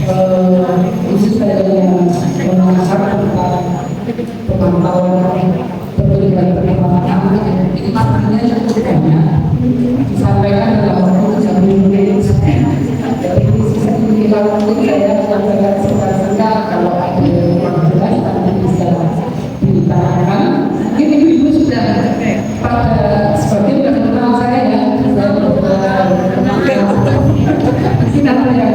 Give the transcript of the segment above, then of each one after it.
khusus saya yang mengasah tentang pemantauan perbedaan perkembangan ini maknanya cukup banyak disampaikan dalam waktu 3 minggu. Dari sisi kita mungkin saya menyampaikan singkat-singkat kalau ada yang jelas nanti bisa ditanyakan. Mungkin ibu-ibu sudah pada sebagian sudah kenal saya ya. Mungkin ada yang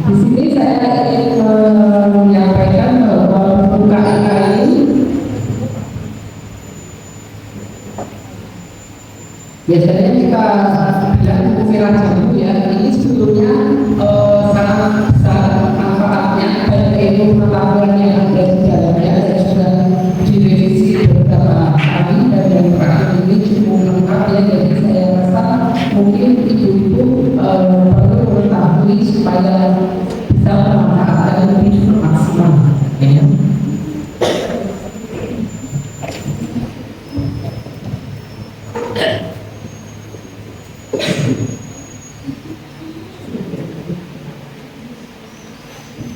di sini saya ingin menyampaikan bahwa UKIK ini biasanya kita bilang merah jambu ya, ini sebetulnya sangat besar manfaatnya dan ilmu pengetahuan yang ada di dalamnya dan sudah direvisi beberapa kali dan yang terakhir ini cukup lengkap ya. Jadi saya rasa mungkin ibu-ibu perlu mengetahui supaya bisa memanfaatkan lebih maksimal ya.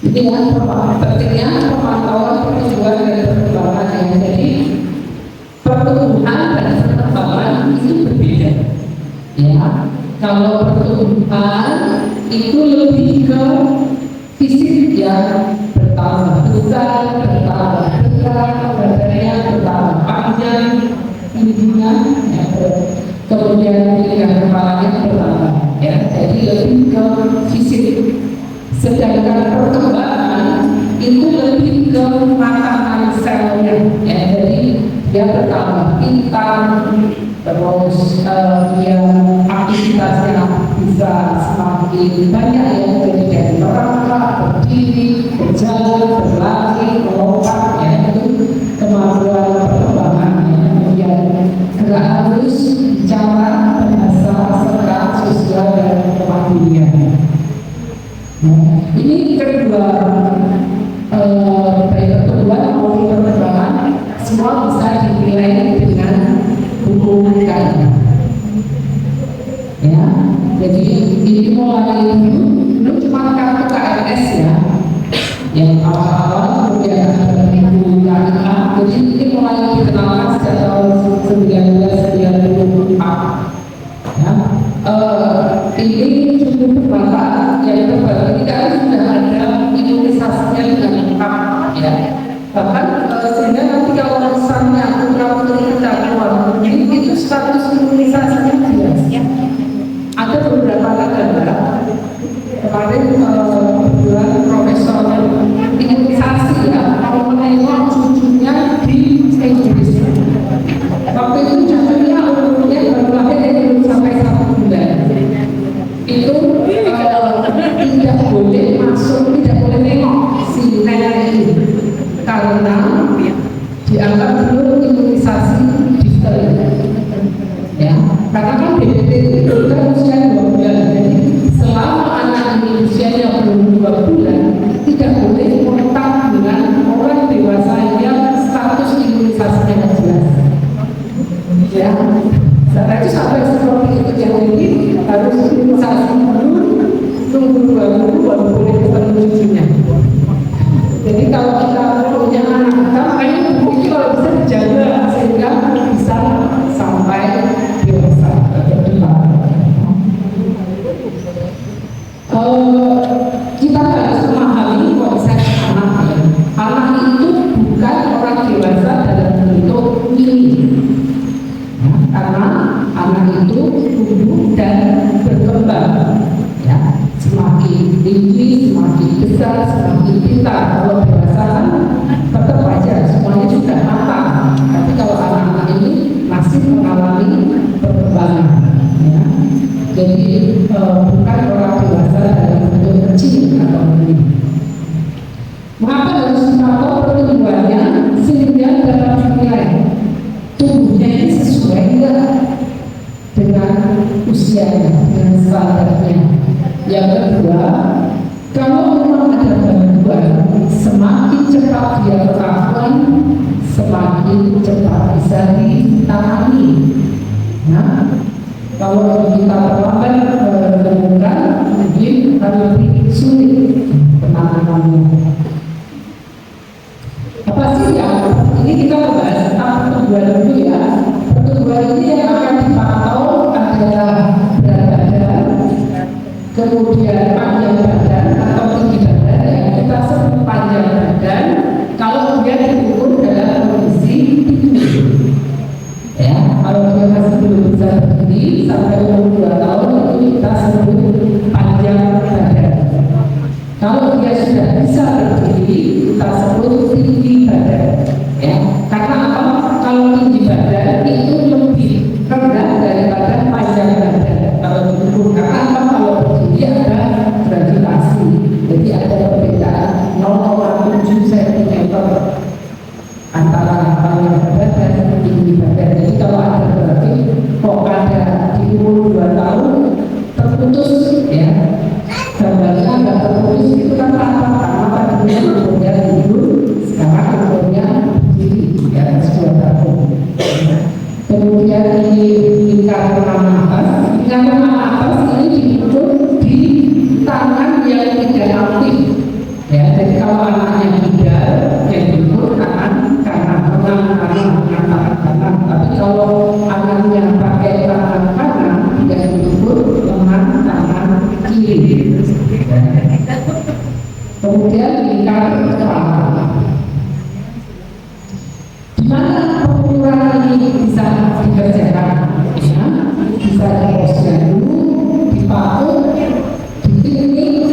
Ini ya pentingnya pemantauan pertumbuhan dan perkembangan ya. Jadi pertumbuhan dan perkembangan itu berbeda ya. Kalau pertumbuhan itu lebih ke fisik ya, bertambah besar, bertambah besar, badannya bertambah panjang, tingginya ya, kemudian pilihan kepalanya bertambah ya. Jadi lebih ke fisik. Sedangkan perkembangan itu lebih ke makanan selnya ya. Jadi dia bertambah pintar, terus yang aktivitasnya bisa semakin banyak ya. Jadi dari merangkak, berdiri, berjalan, berlari, melompat ya, itu kemampuan perkembangan ya. Kemudian gerak halus, bicara, bahasa, serta sosial dan kemandirian. Ini kedua baik pertumbuhan maupun perkembangan semua bisa dinilai dengan buku KIK ya. Jadi ini mulai dulu cuma kartu KRS ya, yang awal-awal kemudian ada buku KIK. Jadi ini mulai dikenalkan sejak tahun 1994 ya. Ini cukup bermanfaat ya, terbagi kita sudah ada imunisasinya dengan lengkap ya. Bahkan sehingga nanti kalau misalnya putra-putri kita keluar itu status imunisasinya jelas ya. Ada beberapa negara kemarin kebetulan profesor imunisasi ya mau menengok cucunya di Inggris. Waktu itu cucunya umurnya baru lahir dari sampai 1 bulan. Itu tidak boleh masuk, tidak boleh nengok si nenek ini karena dianggap belum imunisasi difteri ya. Karena kan DBT itu kan usia 2 bulan. Jadi selama anak ini usianya belum 2 bulan tidak boleh kontak dengan orang dewasa yang status imunisasinya jelas ya. Karena itu sampai seperti itu jadi harus imunisasi dulu, tunggu 2 minggu baru boleh ketemu cucunya. Jadi kalau kita punya anak kita, makanya ini kalau bisa dijaga sehingga bisa sampai dewasa atau depan. Kita harus memahami konsep anak ya. Anak itu bukan orang dewasa dalam bentuk ini. Karena anak itu tumbuh dan berkembang ya, semakin tinggi, semakin besar, semakin pintar. Kalau dewasa kan tetap aja semuanya sudah matang, tapi kalau anak-anak ini masih mengalami perkembangan ya. Jadi bukan orang dewasa dalam bentuk kecil atau ini. Mengapa harus dipantau pertumbuhannya sehingga dapat dinilai tubuhnya ini sesuai enggak dengan usianya, dengan standarnya. Yang kedua, kalau memang ada gangguan, semakin cepat dia ketahuan, semakin cepat bisa ditangani. Nah, Kalau kita terlambat menemukan, mungkin akan lebih sulit penanganannya. Apa sih yang ini kita bahas tentang pertumbuhan dulu ya. Pertumbuhan ini yang akan dipantau adalah berat badan, kemudian panjang badan atau tinggi badan yang kita sebut panjang badan. Kalau dia diukur dalam kondisi tidur, ya, kalau dia masih belum bisa berdiri sampai umur 2 tahun itu kita sebut panjang badan. Kalau dia sudah bisa berdiri kita sebut tinggi badan, ya. Karena apa? Kalau tinggi badan itu lebih rendah daripada panjang badan. Kalau diukur, karena apa? Kalau berdiri ada gravitasi, jadi ada perbedaan 0,7 cm antara panjang badan dan tinggi badan. Jadi kalau ada berarti kok ada di umur 2 tahun terputus, ya, gambarnya nggak terputus itu kan apa? Karena tadinya umurnya tidur, sekarang umurnya berdiri, ya, 2 tahun. Kemudian di lingkaran nafas, lingkaran nafas ini diukur di tangan yang tidak aktif, ya. Jadi kalau anaknya tidak, yang diukur tangan kanan, tangan kanan. Tapi kalau anaknya pakai tangan kanan, yang diukur lengan tangan kiri. Kemudian lingkar kepala. Di mana pengukuran ini bisa dikerjakan? Ya, bisa di posyandu, di paut, di klinik,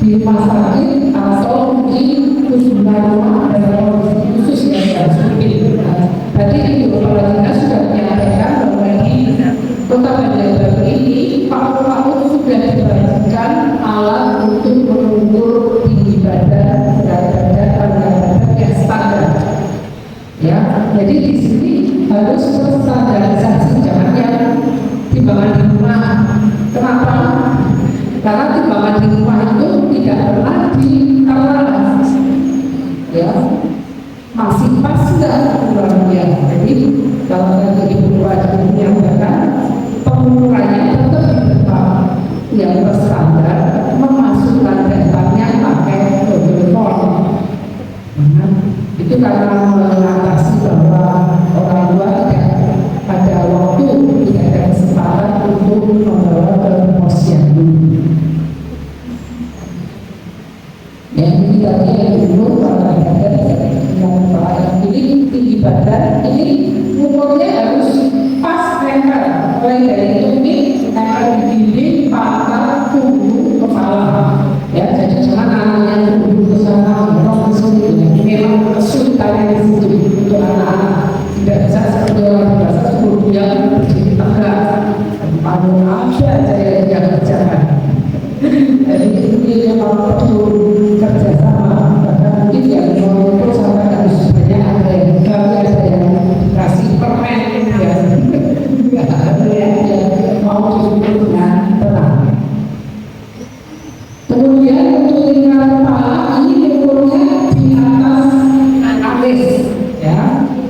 di rumah sakit, atau mungkin kunjungan rumah dan kondisi khusus yang harus dipilih. Tadi Ibu Kepala Dinas sudah menyampaikan bahwa di Kota Banjarbaru ini paut-paut sudah dibagikan alat untuk mengukur tinggi badan, berat badan, panjang badan yang standar. Ya, jadi di sini harus terstandarisasi, jangan yang timbangan di rumah. Kenapa? Karena timbangan di rumah itu tidak pernah ditalas, ya, masih pas nggak ukurannya. Jadi kalau tadi Ibu Wajib menyampaikan pengukurannya tetap di tempat yang berstandar, memasukkan datanya pakai Google Form. Itu karena mengatasi bahwa orang tua tidak ada waktu, tidak ada kesempatan untuk membawa ke posyandu. Yang ini tadi yang dulu pada badan yang ini tinggi badan ini umurnya harus pas nempel, mulai dari tumit nempel di dinding, paha, punggung, kepala. Ya, jadi jangan anaknya punggung ke sana, orang kesulitan. Memang kesulitannya di situ untuk anak-anak tidak bisa seperti orang dewasa sebelum dia berdiri tegak. Ada saya yang kerjakan. Jadi ini memang perlu kerjasama. Bahkan mungkin yang mau ikut sampai harus banyak ada yang kami ada yang kasih permen, ya, ada yang mau disuruh dengan tenang. Kemudian untuk lingkaran kepala ini ukurnya di atas alis, ya,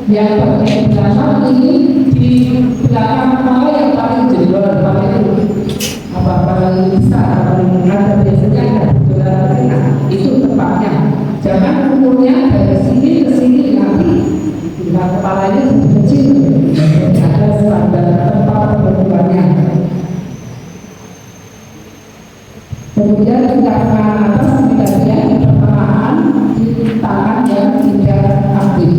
yang bagian belakang ini di belakang kepala yang paling jebol, paling besar, paling ada biasanya ada benjolan itu tepatnya. Jangan ukurnya dari sini ke sini, nanti bila kepalanya lebih kecil, ada standar tempat pengukurannya. Kemudian lingkaran atas tidak di pertengahan di tangan yang tidak aktif.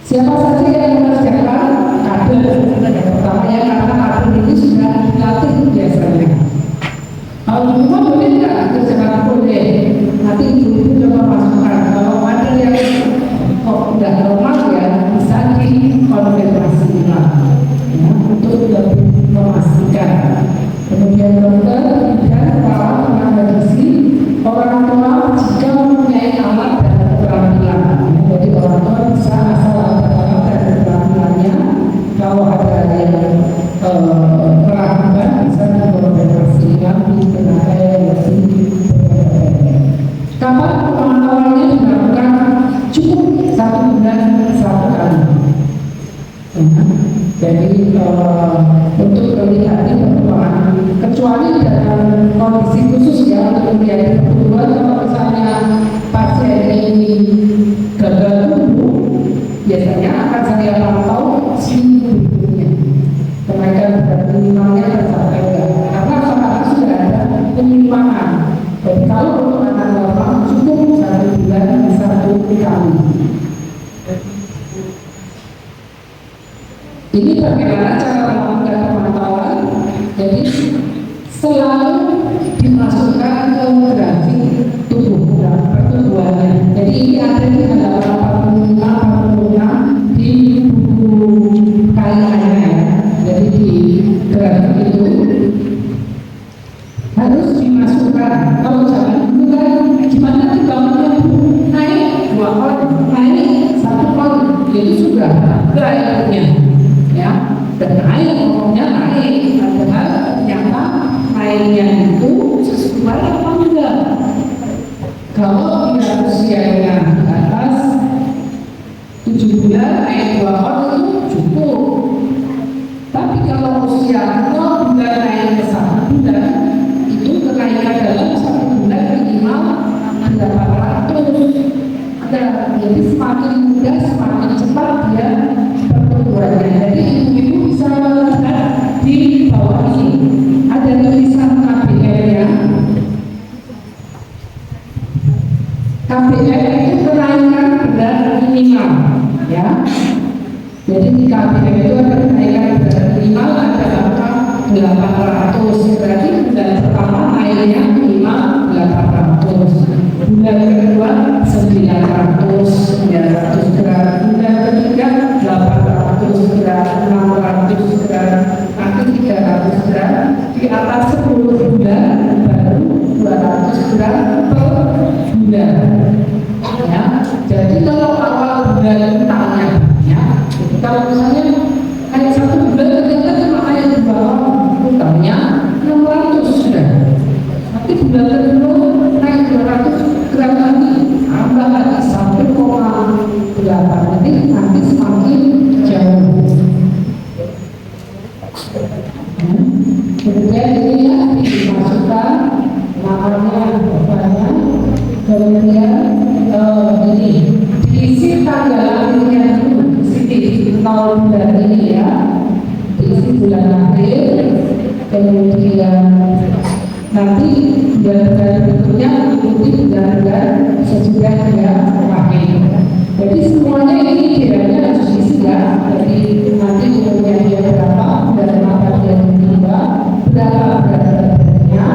Siapa saja yang mengerjakan kader? Yang pertama ya, karena kader ini sudah dilatih biasanya. Kalau di rumah boleh nggak kerjakan? Boleh. Nanti ibu coba masukkan. Kalau ada yang kok tidak normal ya bisa dikonfirmasi ulang, ya, untuk lebih memastikan. Kemudian dokter dan perawat tenaga gizi, orang tua jika mempunyai alat dan keterampilan. Jadi orang tua bisa asal ada alat dan keterampilannya. Kalau ada yang meragukan bisa dikoordinasikan di tenaga yang lebih berbeda. Kapan pemantauannya dilakukan? Cukup 1 bulan 1 kali. Jadi untuk melihat perkembangan, kecuali dalam kondisi khusus ya, untuk melihat pertumbuhan, kalau misalnya pasien ini gagal tumbuh, biasanya akan saya pantau seminggu berikutnya, kenaikan berat minimalnya tercapai enggak, karena sekarang sudah ada penyimpangan. Jadi kalau untuk anak normal cukup 1 bulan 1 kali. Ini bagaimana cara melakukan pemantauan? Jadi selalu dimasukkan ke grafik tubuh pertumbuhannya. Jadi ini ada di halaman 45 di buku kaliannya ya. Jadi di grafik itu harus dimasukkan. Kalau jangan bukan gimana dibangunnya naik 2 on, naik 1 on, jadi sudah gayanya. Ya, dan naik, pokoknya naik, padahal ternyata naiknya itu sesuai apa enggak. Kalau dia usianya di atas 7 bulan naik 2 on itu cukup, tapi kalau usia 0 bulan naik ke 1 bulan, itu kenaikan dalam 1 bulan minimal 800. Jadi semakin mudah, semakin cepat dia pertumbuhannya. Jadi ibu-ibu bisa melihat di bawah ini ada tulisan KBM-nya. KBM itu kenaikan berat minimal, ya. Jadi di KBM itu ada kenaikan berat minimal, ada angka 800. Berarti bulan pertama naiknya minimal 800. Bulan kedua 900 gram, bulan ketiga 800 gram, 600 gram, nanti 300 gram, di atas 10 bulan baru 200 gram per bulan. Ya, jadi kalau awal bulan tanya, ya, jadi kalau misalnya kayak 1 bulan ternyata cuma kayak 2 orang, utangnya 600 sudah. Nanti bulan kedua naik 200 gram lagi, tambah lagi 1,8 detik, nanti semakin jauh. Kemudian ini ya dimasukkan namanya, bapaknya, kemudian ini diisi tanggal lahirnya dulu, di 0 bulan ini ya, diisi bulan lahir, kemudian nanti bulan-bulan berikutnya mengikuti bulan-bulan sesudah dia lahir. Jadi semuanya ini kiranya harus diisi ya. Jadi nanti umurnya dia berapa, bulan apa dia tiba, berapa berat badannya,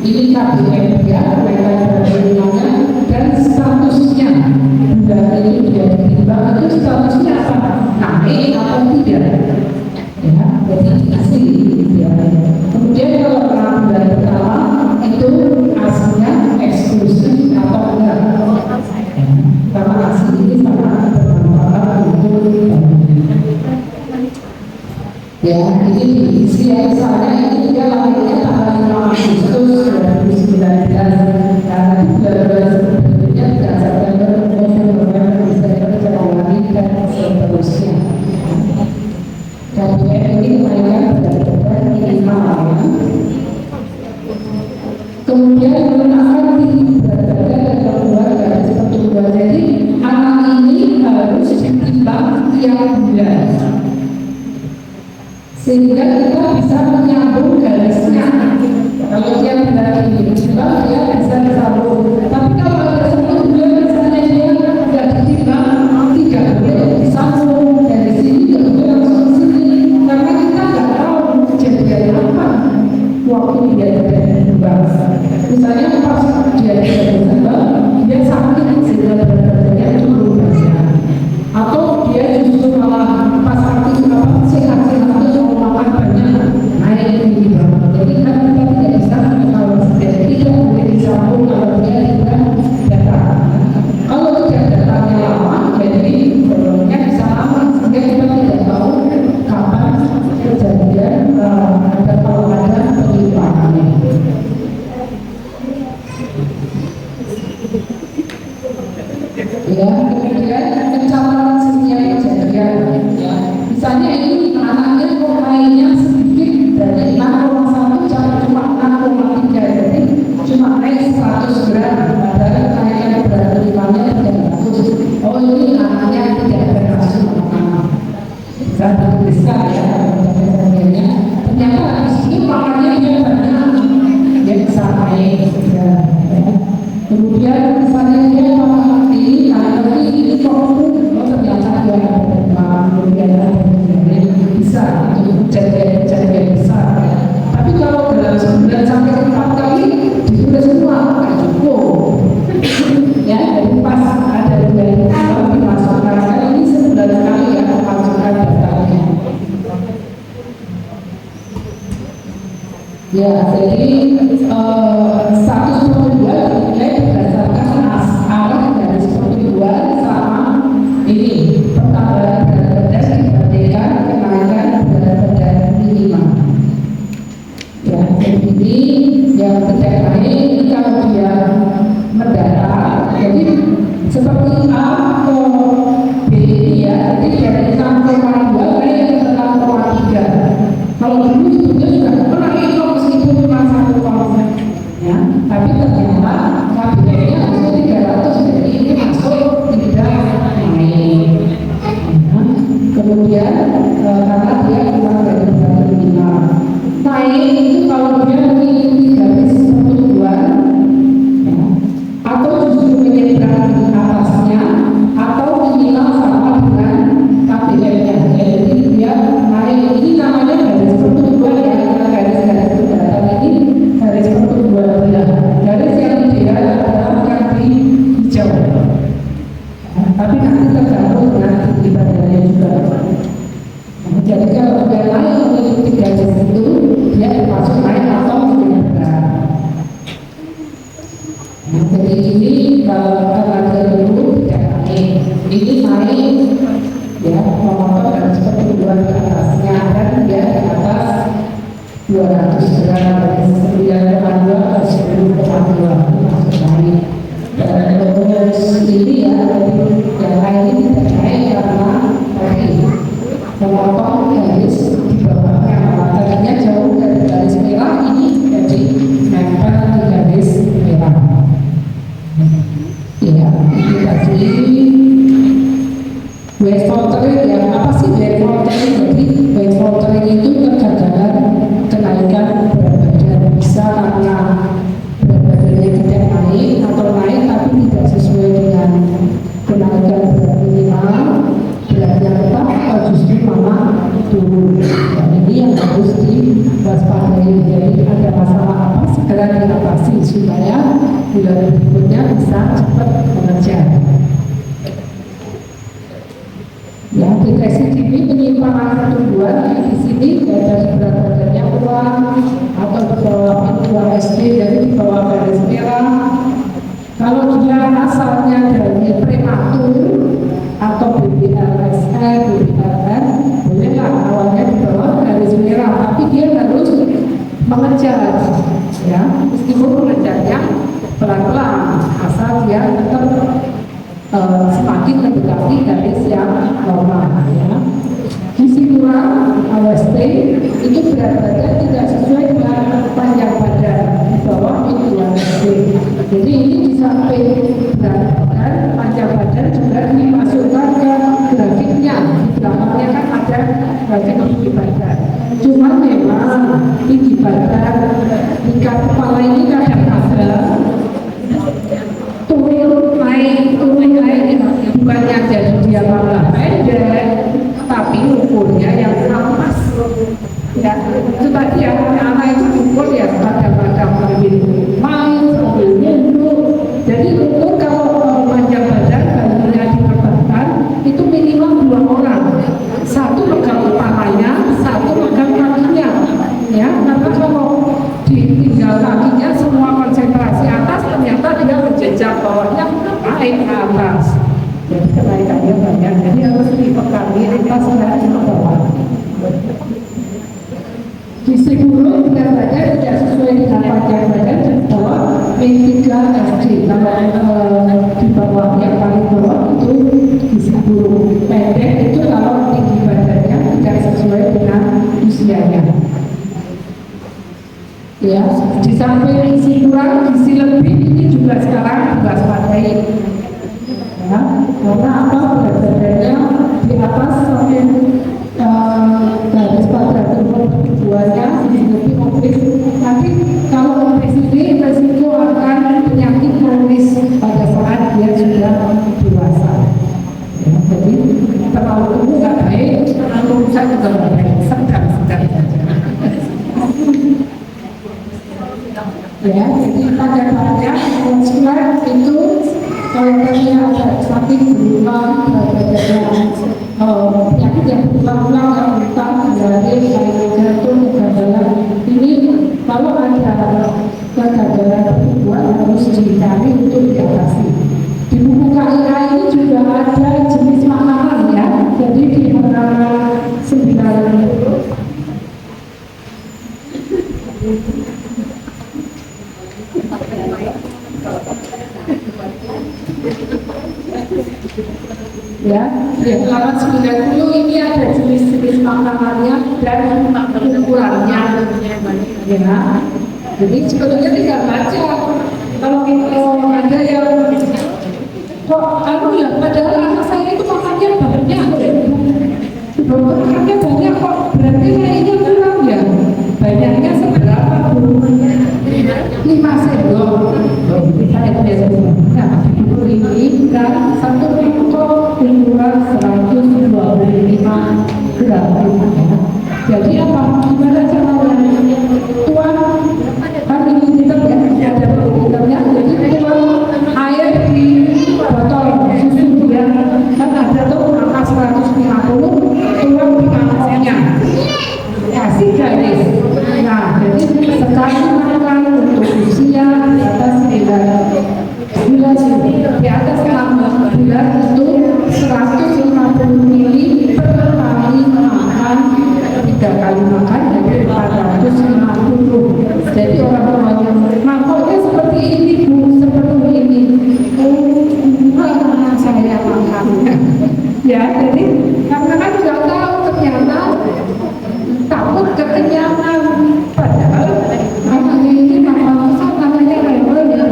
ini KBM dia, mereka berapa, dan statusnya bulan ini dia tiba, itu statusnya apa? Naik atau tidak? Ya, jadi diisi ya. Kemudian kalau bulan pertama itu aslinya eksklusif atau enggak, karena asli ini sangat bermanfaat untuk ya. Ini diisi ya, misalnya ini dia lahirnya tanggal 5 Agustus 2019, karena di bulan-bulan sebelumnya tidak September, November, Desember, Januari dan seterusnya. KBM ini lumayan berdasarkan minimal ya. Kemudian menggunakan tinggi berat badan dan keluar dari pertumbuhan. Jadi anak ini harus ditimbang tiap bulan, sehingga kita bisa menyambung garisnya. Kalau tiap bulan ini ditimbang, dia bisa disambung. Tapi kalau ada 1 bulan misalnya dia tidak ditimbang, tidak boleh disambung dari sini ke langsung ke sini, karena kita nggak tahu kejadian apa waktu dia berkembang. Misalnya pas dia berkembang, dia sakit sehingga berat badannya turun banyak, atau dia justru malah pas sakit sehat-sehat itu mau makan banyak, naik tinggi banget. Jadi kan kita tidak bisa kalau tidak boleh disambung kalau dia tidak besar ya harganya. Ternyata di sini makannya dia banyak, dia bisa naik ya. Kemudian misalnya dia makan ini, nah lagi ini kok ternyata dia ada demam, kemudian bisa untuk jaga besar ya. Tapi kalau dalam sebulan sampai 4 kali sudah semua nggak cukup ya. Jadi pas ada dari dimasukkan ini sebulan sekali ya, masukkan daftarnya ya. Jadi status pertumbuhan dinilai berdasarkan arah dari pertumbuhan sama ini pertambahan berat badan dibandingkan kenaikan berat badan minimal ya. Jadi ini yang tidak naik kalau dia mendarat, jadi seperti A ke B ya, jadi dari 6,2 naik ke 6,3. Kalau dulu itu juga pernah itu meskipun cuma 1,5 ya, tapi ternyata KBM-nya harusnya 300, jadi ini masuk tidak naik ya. Kemudian karena dia kurang dari berat minimal, naik itu kalau dia mengikuti garis pertumbuhan ya, atau justru menyeberang di atasnya, atau minimal sama dengan KBM-nya. Jadi dia naik, ini namanya garis pertumbuhan ya, garis-garis keberatan ini garis pertumbuhan ya. Garis yang ideal adalah yang di hijau ya, tapi nanti tergantung dengan tinggi badannya juga. Jadi kalau dia naik mengikuti garis itu, dia termasuk naik atau menyeberang. Jadi ini karena dia dulu tidak naik, ini naik ya, memotong garis pertumbuhan di atasnya, dan dia di atas 200 gram dari 9,2 ke 10,2 masuk naik. Terus ini ya, yang lain ini tidak naik karena tadi memotong garis di bawahnya, tadinya jauh dari garis merah, ini jadi nempel di garis merah ya. Ini tadi weight faltering ya. Apa sih weight faltering? Jadi weight faltering itu kegagalan kenaikan berat badan, bisa karena berat badannya tidak naik atau naik tapi tidak sesuai dengan kenaikan berat minimal, beratnya tetap atau justru malah turun. Dan ini yang harus diwaspadai. Jadi ada masalah apa, segera diatasi supaya bulan berikutnya bisa cepat mengejar. Ya, deteksi dini penyimpangan pertumbuhan di sini dari berat badannya kurang atau di bawah P2SD, jadi di bawah garis merah. Kalau dia asalnya dari prematur atau BBLSR, BBLN, bolehlah awalnya di bawah garis merah, tapi dia harus mengejar ya, meskipun mengejarnya pelan-pelan asal dia tetap semakin mendekati garis yang normal ya. Gizi kurang AWST itu berat badan tidak sesuai dengan panjang badan di bawah P2SD. Jadi ini di samping berat badan, panjang badan juga dimasukkan ke grafiknya. Di belakangnya kan ada grafik tinggi badan. Cuma memang tinggi badan tingkat kepala ini kadang ada turun naik, bukannya jadi dia malah pendek, tapi ukurnya yang pas ya. Itu tadi ya, anak itu ukur ya kadang-kadang sambil main, sambil nunduk. Jadi ukur kalau panjang badan badannya diperbankan itu minimal 2 orang, satu pegang kepalanya, satu pegang kakinya ya. Karena kalau ditinggal kakinya semua konsentrasi atas, ternyata dia menjejak bawahnya naik ke atas, jadi kenaikannya banyak. Jadi harus dipegang di atas dan di bawah. Gizi buruk berat badan tidak sesuai dengan panjang badan di bawah P3SD. Kalau di bawah yang paling bawah itu gizi buruk. Pendek itu kalau tinggi badannya tidak sesuai dengan usianya. Ya, di samping gizi kurang, gizi lebih ini juga sekarang diwaspadai. Ya, karena apa, berat badannya di atas sampai sadar saja. Ya, jadi pada banyak konsulat itu karakternya ada saking berulang penyakit yang berulang-ulang yang utang, diare, jantung, kegagalan. Ini kalau ada kegagalan pertumbuhan harus dicari untuk diatasi. Di buku KIA ini juga ada jenis makanan ya. Jadi di halaman 9 ya, di halaman 90 ini ada jenis-jenis makanannya dan ukurannya ya. Jadi sebetulnya tidak baca kalau ada yang kok ya, padahal anak saya itu makannya banyak makannya banyak kok, berarti kayaknya kurang ya. Banyaknya seberapa bu? 5 sendok. Saya biasanya nah, ini kan 1 mangkok ukuran 125 gram ya. Jadi apa? Gimana caranya? Tuang kan ini hitam ya, ada hitamnya. Jadi tuang air di botol susu ya. Kan ada tuh angka 150, tuang di mangkoknya. Kasih garis. Nah, jadi sekali makan untuk usia di atas 9 bulan di atas 6 bulan itu 150 ml per kali makan, 3 kali makan jadi 450. Jadi orang tuanya mangkoknya seperti ini bu, seperti ini. Mana saya makan ya, jadi karena kan juga tahu ternyata takut kekenyangan, padahal anaknya ini namanya rewel ya,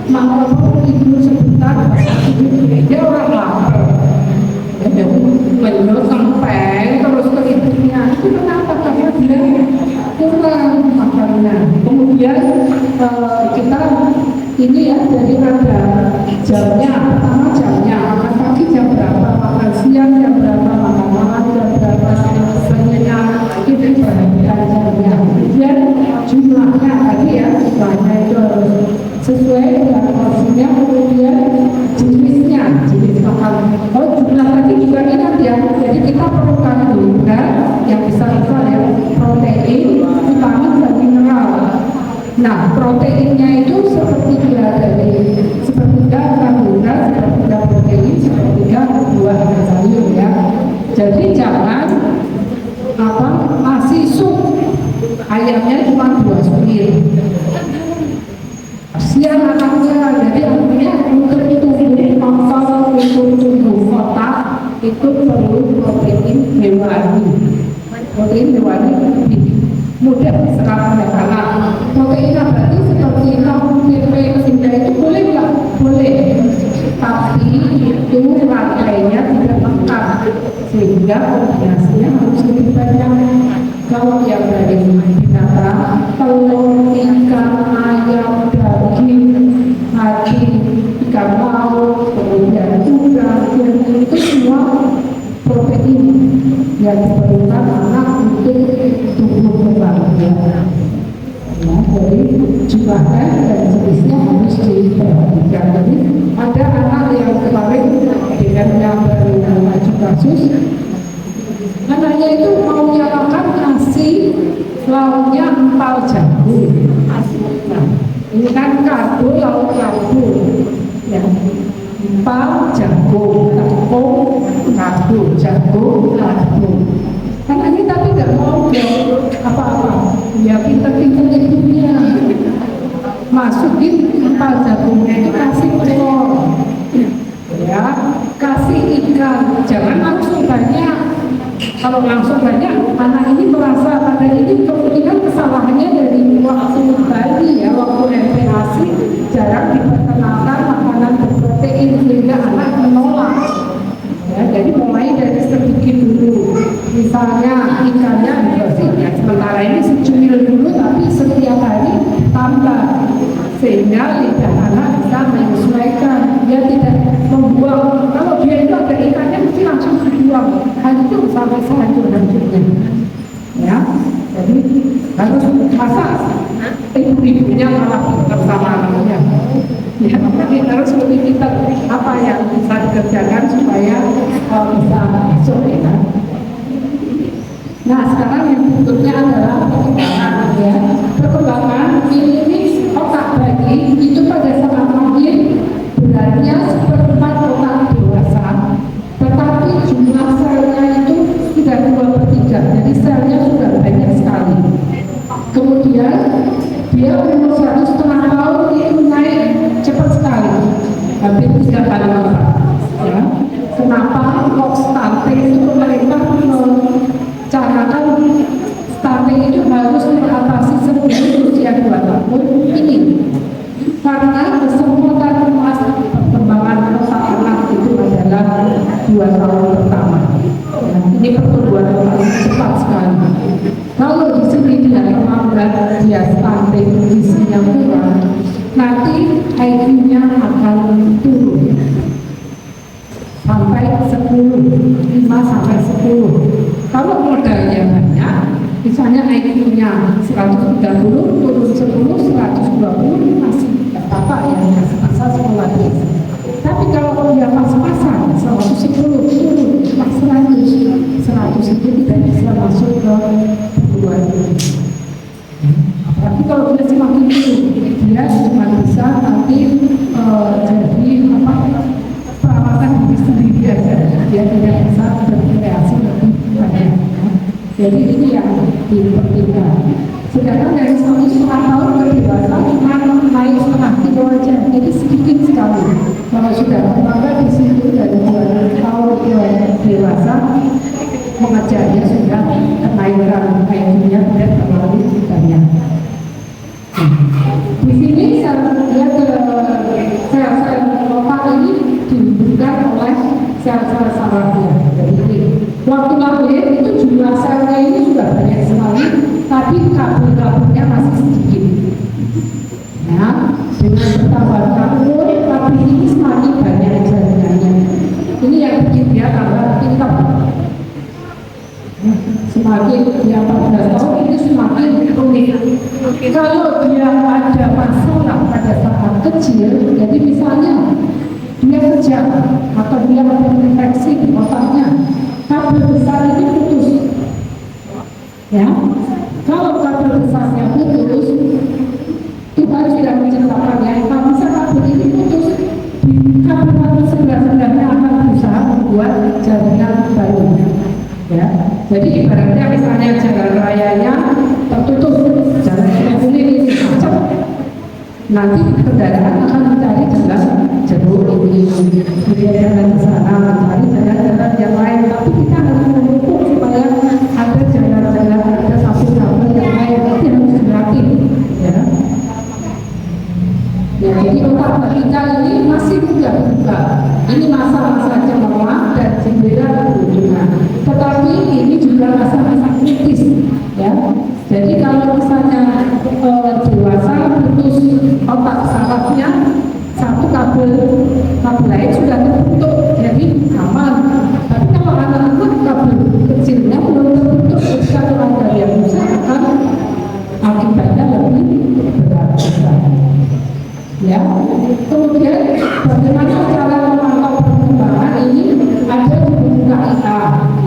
mau tidur sebentar dia orang lapar ya, menyuruh sampai terus ke ibunya, itu kenapa karena dia kurang makannya. Kemudian kita ini ya, jadi ada jamnya, pertama jamnya, makan pagi jam berapa, makan siang jam berapa, makan malam jam berapa, sebenarnya itu perhatian jamnya. Kemudian jumlahnya tadi ya, jumlahnya itu harus sesuai dengan porsinya. Kemudian jenisnya, jenis makanan. Oh, jumlah tadi juga ingat ya, jadi kita perlu karbohidrat yang bisa ya, protein, vitamin dan mineral. Nah, proteinnya itu sepertiga dari sepertiga karbohidrat, sepertiga protein, sepertiga buah dan sayur ya. Jadi jangan masih sup ayamnya cuma 2 suir. Siang anaknya, jadi artinya untuk tumbuh mangkal, untuk tumbuh otak itu perlu protein hewani. Protein hewani lebih mudah diserap oleh anak. Protein berarti seperti tempe, sehingga itu boleh nggak? Boleh, tapi itu rantainya tidak lengkap, sehingga kombinasinya harus lebih banyak. Kalau yang dari binatang, telur, ikan, ayam, daging, hati, ikan laut, kemudian udang, itu semua protein yang diperlukan anak untuk tumbuh kembang ya. Jadi jumlahnya dan jenisnya harus diperhatikan. Jadi ada anak yang kemarin dengan yang baru kasus, anaknya itu maunya makan nasi, lauknya empal jagung. Nah, ini kan karbo lauk karbo ya. Empal jagung, tepung, karbo, jagung, karbo. Anaknya tapi nggak mau apa-apa, ya pinter-pinter hidupnya. Masukin empal jagungnya itu kasih telur, ya, kasih ikan, jangan langsung banyak. Kalau langsung banyak, anak ini merasa pada ini kemungkinan kesalahannya dari waktu bayi ya, waktu MPASI jarang diperkenalkan makanan berprotein sehingga anak menolak. Ya, jadi mulai dari sedikit dulu, misalnya ikannya dikasih ya, sementara ini secumil dulu tapi setiap hari tambah sehingga lidah anak bisa menyesuaikan, dia tidak membuang. Kalau dia itu ada ikannya mesti langsung dibuang, hanya itu sampai sehancur-hancurnya ya. harus masak ibu-ibunya malah bersama anaknya. Ya, jadi harus lebih pintar apa yang bisa dikerjakan supaya bisa masuk ya. Nah sekarang yang berikutnya adalah perkembangan ya. Perkembangan ini otak bayi itu pada saat lahir beratnya seperempat otak dewasa, tetapi jumlah selnya itu sudah 2/3, jadi selnya sudah banyak sekali. Kemudian dia umur 1,5 tahun itu naik cepat sekali, hampir 3 kali lipat. Ya. Kenapa kok stunting itu mereka mencanangkan stunting itu harus teratasi sebelum usia 2 tahun ini? Karena kesempatan emas perkembangan otak anak itu adalah 2 tahun pertama. Ya, ini pertumbuhan paling cepat sekali. Kalau di sini dia terlambat, dia stunting, gizinya kurang, nanti IQ-nya akan turun sampai 5 sampai 10. Kalau modalnya banyak, misalnya IQ-nya 130, turun 10, 120 masih apa ya, masa sekolah biasa. Tapi kalau dia pas-pasan 110 turun 100 itu tidak bisa masuk ke perguruan tinggi. Tapi kalau dia semakin turun, dia cuma bisa nanti jadi perawatan diri sendiri aja. Dia tidak bisa berkreasi lebih banyak. Jadi ini yang dipertimbangkan. Sedangkan dari 1,5 tahun ke dewasa cuma naik setengah kilo aja, jadi sedikit sekali. Kalau sudah bertambah di situ dari 2 tahun ke dewasa, mengajarnya sudah kenaikan IQ-nya tidak terlalu banyak. Di sini saya ke sel-sel otak ini dihubungkan oleh sel-sel sarafnya. Jadi waktu lahir itu jumlah selnya ini sudah banyak sekali, tapi kabel-kabelnya masih sedikit. Nah, dengan bertambahnya umur, kabel ini semakin banyak jaringannya. Ini yang bikin dia tambah pintar. Semakin dia 14 tahun ini semakin rumit. Kalau dia ada masalah pada saat kecil, jadi misalnya dia kejang atau dia ada infeksi di otaknya, kabel besar itu putus. Ya, kalau kabel besarnya putus, Tuhan sudah menciptakan ya, kalau bisa kabel ini putus, kabel sebelah-sebelahnya akan berusaha membuat jaringan baru. Ya, jadi ibaratnya misalnya jalan rayanya tertutup, jalan yang ini macet, nanti kendaraan akan mencari jalan jalur ini, dia jalan ke sana, mencari jalan-jalan yang lain. Tapi kita harus mendukung supaya ada jalan-jalan, ada satu-satu yang lain, nanti harus dilatih. Ya, jadi otak kita ini masih mudah buka. Ini masa-masa cemerlang dan jendela berhubungan. Tetapi ini juga masa-masa kritis, ya. Jadi kalau misalnya dewasa putus otak sarafnya, satu kabel lain sudah terbentuk, jadi aman. Tapi kalau anak-anak kabel kecilnya belum terbentuk, ketika ada yang rusak akan akibatnya lebih berat. Ya, kemudian bagaimana cara memantau perkembangan ini ada di buku KIA.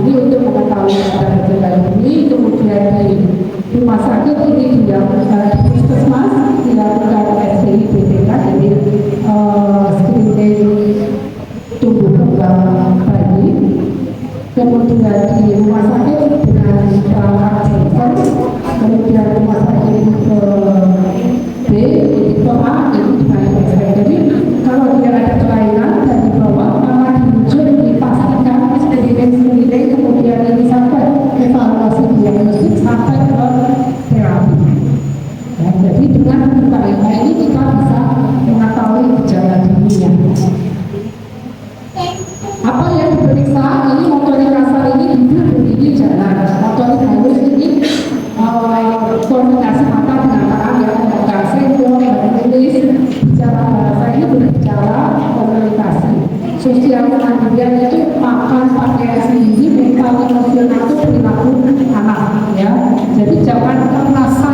Ini untuk mengetahui gejala ini, kemudian di rumah sakit ini di puskesmas dilakukan SCI BPK, jadi screening tumbuh kembang bayi. Kemudian di rumah sakit dengan perawat Johnson, kemudian rumah sakit B di bawah itu dibayar. Jadi kalau dia ada kelainan dan di bawah maka dirujuk dipastikan screening, kemudian ini sampai evaluasi diagnostik sampai ke terapi. Ya, jadi dengan upaya ini kita bisa mengetahui gejala dininya. Apa yang diperiksa ini motorik kasar ini duduk berdiri jalan, motorik halus ini komunikasi mata dengan tangan yang komunikasi, menulis, bicara bahasa ini berbicara komunikasi. Sosial mandirian itu makan pakai sendiri, mental emosional itu perilaku anak ya. Jadi jangan merasa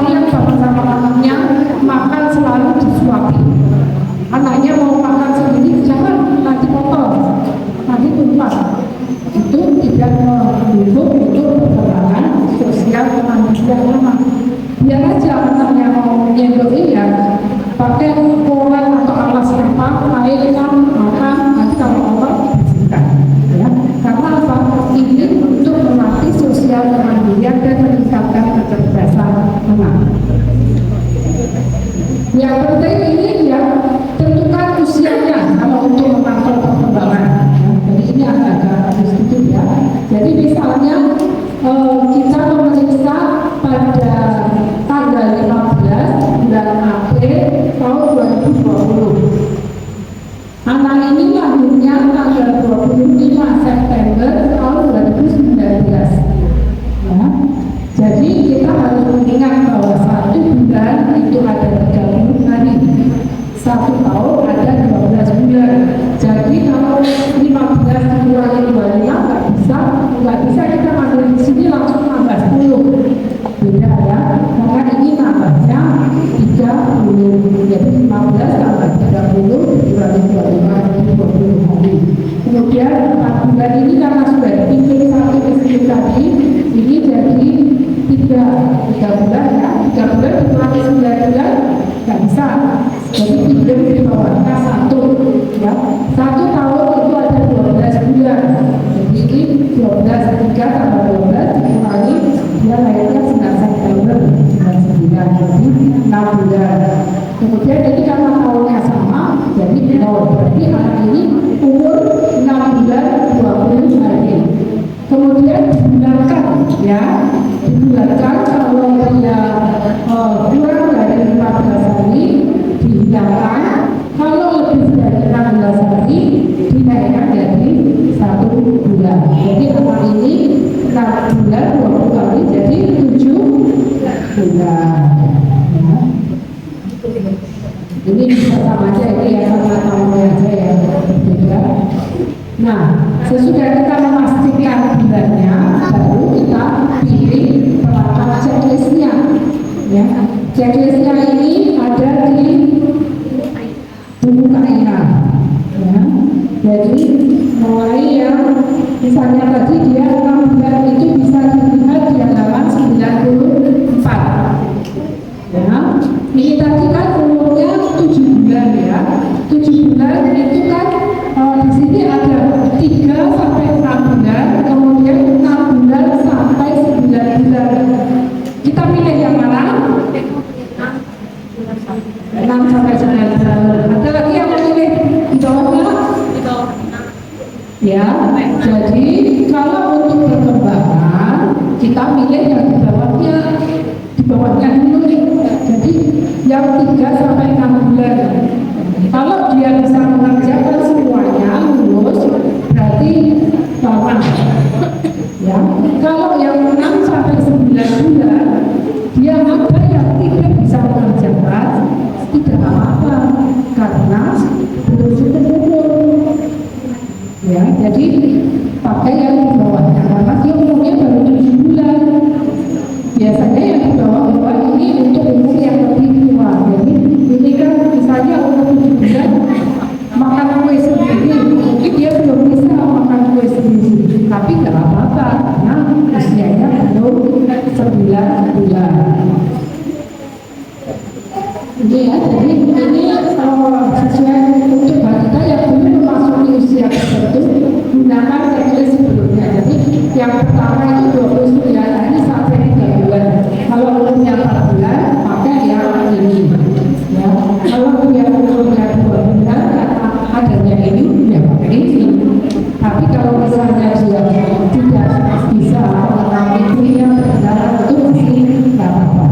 Jadi kita harus mengingat bahwa 1 bulan itu ada 30 hari, 1 tahun ada 12 bulan. Jadi kalau 15 dikurangi 25 nggak bisa kita ambil di sini langsung nambah 10. Beda ya, maka ini nambahnya 30. Jadi 15 tambah 30 dikurangi 25 itu 20 hari. Kemudian 4 bulan ini karena sudah dihitung 1 istri tadi, ini jadi 3 bulan ya, 3 bulan dikurangi 9 bulan nggak bisa. Jadi 3 di bawahnya 1 ya. 1 tahun itu ada 12 bulan. Jadi ini 12, 3 tambah 12 dikurangi dia lahirnya 9 September 99, jadi 6 bulan. Kemudian ini karena tahunnya sama, jadi 0. Berarti anak ini umur 6 bulan 20 hari. Kemudian dibulatkan ya, dibulatkan kalau dia kurang dari 15 hari dihilangkan, kalau lebih dari 16 hari dinaikkan jadi 1 bulan. Jadi anak ini 6 bulan 20 hari jadi 7 bulan ya. Ini bisa sama aja, ini ya sama tahunnya aja ya, berbeda. Nah, sesudah kita memastikan bulannya, baru kita pilih peralatan checklistnya ya. Checklistnya ini ada di buku KIA ya. Jadi mulai yang misalnya tadi dia 6 bulan itu bisa dilihat di halaman 94 ya. Ini tadi kan umurnya 7 bulan ya. 7 bulan itu kan di sini ada 3 sampai 6 bulan, kemudian 6 bulan sampai 9 bulan. Kita pilih yang mana? 6 sampai 9 bulan. Ada lagi yang memilih di bawahnya? Ya, jadi kalau untuk perkembangan kita pilih yang di bawahnya dulu nih. Jadi yang 3 sampai 6 bulan. Kalau dia bisa mengerjakan semuanya lulus, berarti lama. Ya, kalau yang 6 sampai 9 bulan dia ada yang tidak bisa mengerjakan, tidak apa-apa karena belum cukup umur. Ya, jadi pakai yang di bawahnya karena dia umurnya baru 7 bulan. Biasanya yang di bawah ini untuk umur yang lebih tua. Jadi ini kan misalnya umur 7 bulan makan kue sendiri, mungkin dia belum bisa makan kue sendiri, tapi nggak apa-apa karena usianya belum 9 bulan. Ini ya, jadi ini sesuai untuk balita yang belum memasuki usia tertentu gunakan checklist sebelumnya. Jadi yang pertama itu 29 hari sampai 3 bulan. Kalau umurnya 4 bulan, maka yang ini. Ya, kalau dia umurnya 2 bulan, karena adanya ini, ya pakai ini. Tapi kalau misalnya dia tidak bisa mengalami itu yang benar itu pasti nggak apa-apa.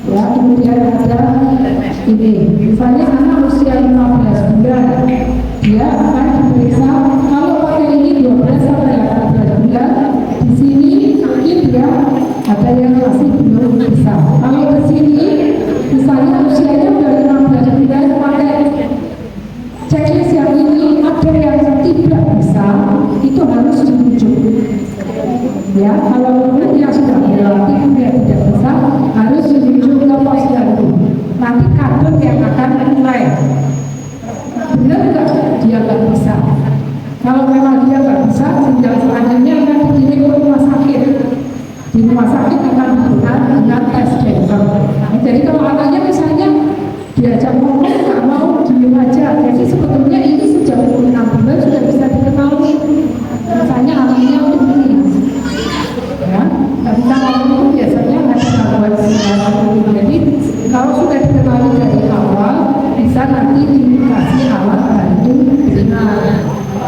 Ya, kemudian ada ini, misalnya anak usia 15 bulan, dia akan diperiksa kalau pakai ini 12 sampai 18 bulan. Di sini mungkin dia ada yang masih belum bisa. Kalau ke sini, misalnya usianya udah 15 bulan, pakai checklist yang ini, ada yang tidak bisa, itu harus dirujuk. Ya, kalau yang sudah berlatih dia tidak bisa, harus dirujuk ke posyandu. Nanti kader yang akan mulai. Benar nggak dia nggak bisa? Kalau memang dia nggak bisa, tinggal selanjutnya akan dikirim ke rumah sakit. Di rumah sakit akan diberikan dengan tes cancer. Jadi kalau anaknya misalnya diajak ngomong nggak mau, diem aja. Jadi sebetulnya ini sejak umur 6 bulan sudah bisa dikenali. Misalnya anaknya untuk ini, ya, nggak bisa ngomong biasanya ada gangguan psikologi. Jadi kalau sudah dikenali dari awal, bisa nanti dikasih alat bantu dengar.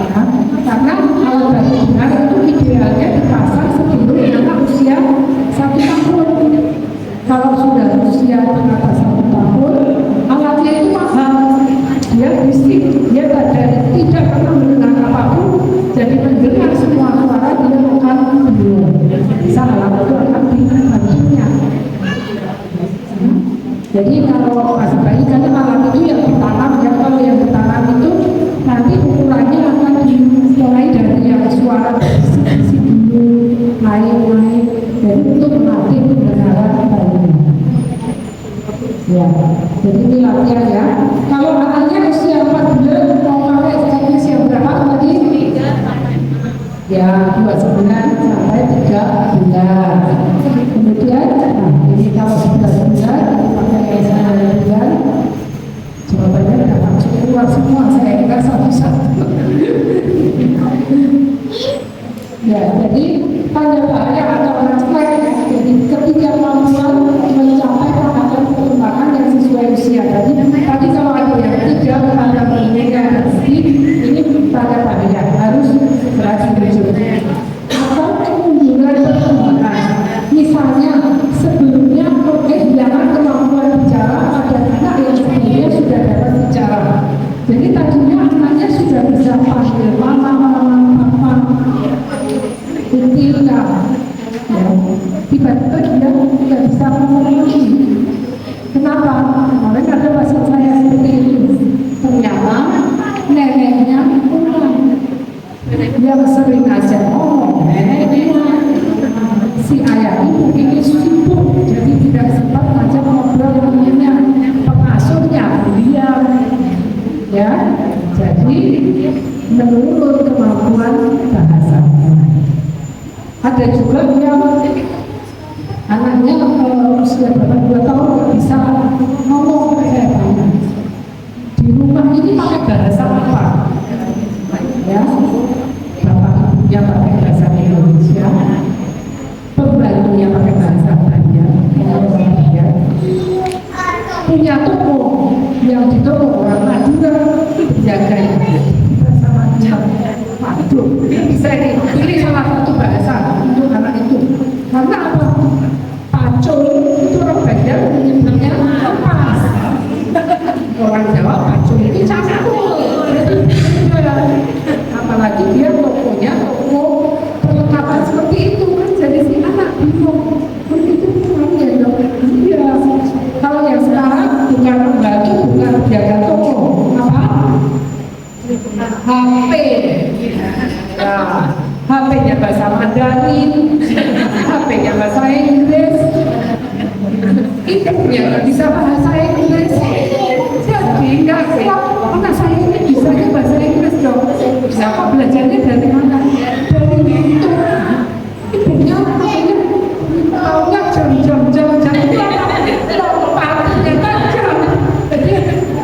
Ya, karena alat bantu dengar itu idealnya dipasang sebelum anak usia 1 tahun. Kalau sudah usia di atas 1 tahun, alatnya itu mahal. Dia bisik, dia tidak pernah mendengar apapun, jadi mendengar semua suara dia akan belum bisa alat Jadi kalau masih bayi kan alat itu yang ditanam ya, kalau yang ditanam itu nanti ukurannya akan dimulai dari yang suara bisik-bisik dulu, naik-naik, jadi untuk melatih pendengaran bayinya. Ya, jadi ini latihan ya. Kalau anaknya usia 4 bulan mau pakai jam usia berapa tadi? Ya, 2 bulan sampai 3 bulan. Kemudian, nah ini kalau 11 bulan pakai yang 9 bulan, jawabannya udah langsung keluar semua. Saya kira satu-satu. Ya, jadi tanda bahaya atau red flag. Jadi ketika kemampuan mencapai tahapan perkembangan yang sesuai usia. Jadi tadi kalau ada yang 3 ada pendidikan ini tanda bahaya, harus berhasil dirujuk. Atau kemunduran perkembangan. Misalnya sebelumnya kehilangan kemampuan bicara pada anak yang sebelumnya sudah dapat bicara. Jadi tadinya anaknya sudah bisa panggil mama, papa, ketika ya, tiba-tiba dia tidak bisa ngomong lagi. Kenapa? Kemarin ada pasien saya seperti itu. Ternyata neneknya kurang. Yang sering aja neneknya si ayah ibu ini sibuk, jadi tidak sempat ngajak ngobrol namanya pengasuhnya dia, ya. Jadi menurun kemampuan bahasa. Ada juga yang anaknya usia berapa 2 tahun nggak bisa ngomong, saya tanya di rumah ini pakai bahasa apa? Ya, bapak ibunya pakai bahasa Indonesia, pembantunya pakai bahasa Banjar, ya. Punya toko, yang di toko orang Madura jagain bahasa macam. Waduh, bisa pilih salah satu bahasa untuk anak itu. Karena apa? Pacul itu orang Banjar menyebutnya lepas. Orang Jawa pacul ini campur. Apalagi dia tokonya toko perlengkapan seperti itu kan, jadi si anak bingung. Begitu kan ya dok? Iya. Kalau yang sekarang bukan bagi, bukan jaga toko, apa? HP. Ya, HP-nya bahasa Mandarin, HP-nya bahasa Inggris. Ibunya nggak bisa bahasa Inggris. Jadi nggak kuat. Anak saya ini bisanya bahasa Inggris dong. Siapa belajarnya dari mana? Dari YouTube. Ibunya makanya taunya jam partinya tajam. Jadi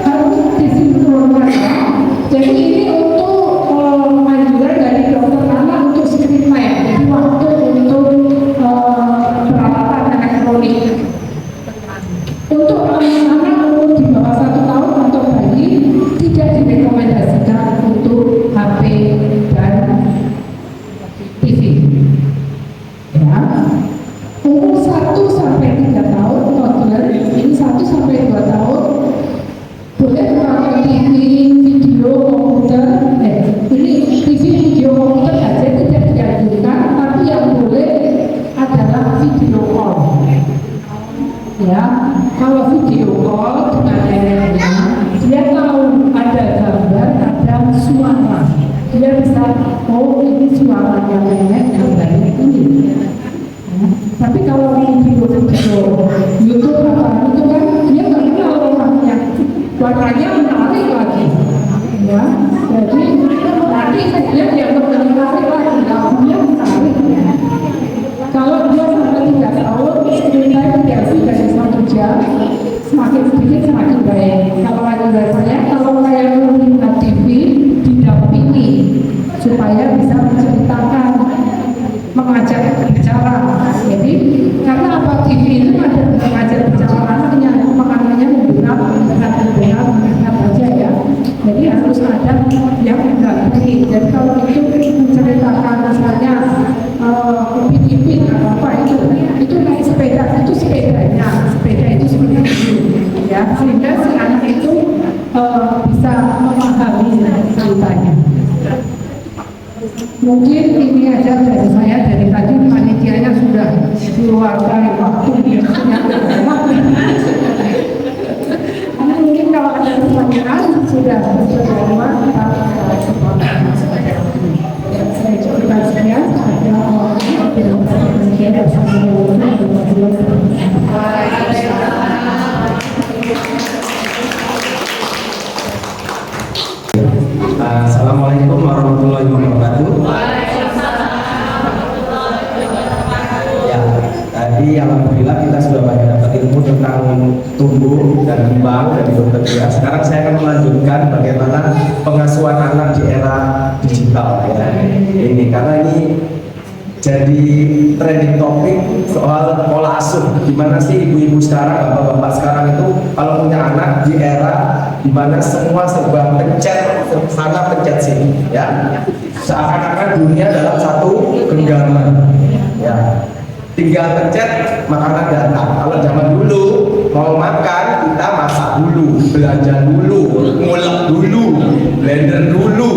harus disinkronkan. Jadi ini untuk anjuran dari dokter anak untuk screen time. Jadi waktu untuk peralatan elektronik. Untuk anak-anak umur di bawah 1 tahun atau bayi tidak direkomendasikan untuk HP dan TV. Ya. Umur 1 sampai 3 tahun toddler, ini 1 sampai 2 tahun boleh memakai TV, video, komputer. Ini TV, video, komputer saja tidak dianjurkan, tapi yang boleh adalah video call. Ya, kalau video call dengan neneknya, dia tahu ada gambar, ada suara. Dia bisa, oh ini suaranya nenek gambarnya ini. Ya. Tapi kalau video YouTube apa itu kan dia nggak kenal orangnya, warnanya menarik lagi. Ya, jadi nanti dia dianggap menarik lagi, lagunya menarik. Kalau dia sampai 3 tahun, screen time dikasih dari 1 jam, semakin sedikit semakin baik. Kalau ada saya, kalau saya melihat TV, didampingi supaya bisa menceritakan, mengajak bicara. Jadi karena apa, TV itu ada mengajak bicara anaknya, makanannya mendengar aja ya. Jadi harus ada yang mendampingi. Jadi kalau itu menceritakan misalnya upin-ipin atau apa itu naik sepeda, itu sepedanya, sepeda itu seperti itu ya, sehingga si anak itu bisa memahami ceritanya. Mungkin ini aja dari saya, dari tadi panitianya sudah keluarkan waktu biasanya. Jadi alhamdulillah kita sudah banyak dapat ilmu tentang tumbuh dan kembang dari dokter Dia. Sekarang saya akan melanjutkan bagaimana pengasuhan anak di era digital ya. Ini karena ini jadi trending topik soal pola asuh. Gimana sih ibu-ibu sekarang, bapak-bapak sekarang itu kalau punya anak di era dimana semua serba pencet sana pencet sini ya. Seakan-akan dunia dalam satu genggaman ya. Tinggal pencet makanan datang. Kalau zaman dulu mau makan kita masak dulu, belanja dulu, ngulek dulu, blender dulu,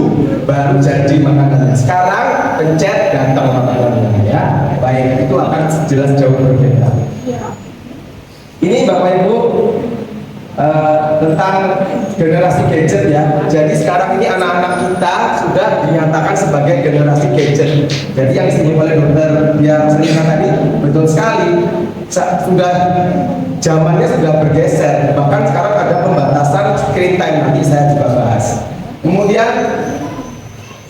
baru jadi makanannya. Sekarang pencet datang makanannya ya. Baik, itu akan jelas jauh berbeda. Ini Bapak Ibu tentang generasi gadget ya. Jadi sekarang ini anak-anak kita sudah dinyatakan sebagai generasi gadget. Jadi yang disebut oleh dokter Dia Selina tadi betul sekali. Sudah zamannya sudah bergeser. Bahkan sekarang ada pembatasan screen time, nanti saya juga bahas. Kemudian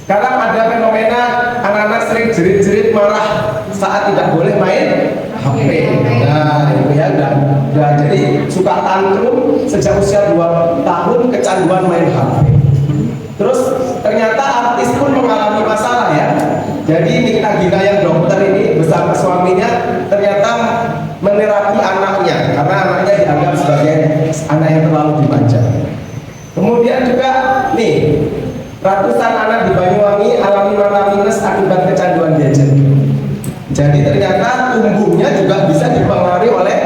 sekarang ada fenomena anak-anak sering jerit-jerit marah saat tidak boleh main HP. Nah, itu ya udah jadi suka tantrum sejak usia 2 tahun, kecanduan main HP. Terus ternyata artis pun mengalami masalah ya. Jadi Nikita Gina yang dokter ini bersama suaminya ternyata menerapi anaknya karena anaknya dianggap sebagai anak yang terlalu dimanja. Kemudian juga nih, ratusan anak di Banyuwangi alami mata minus akibat kecanduan gadget. Jadi ternyata tumbuhnya juga bisa dipengaruhi oleh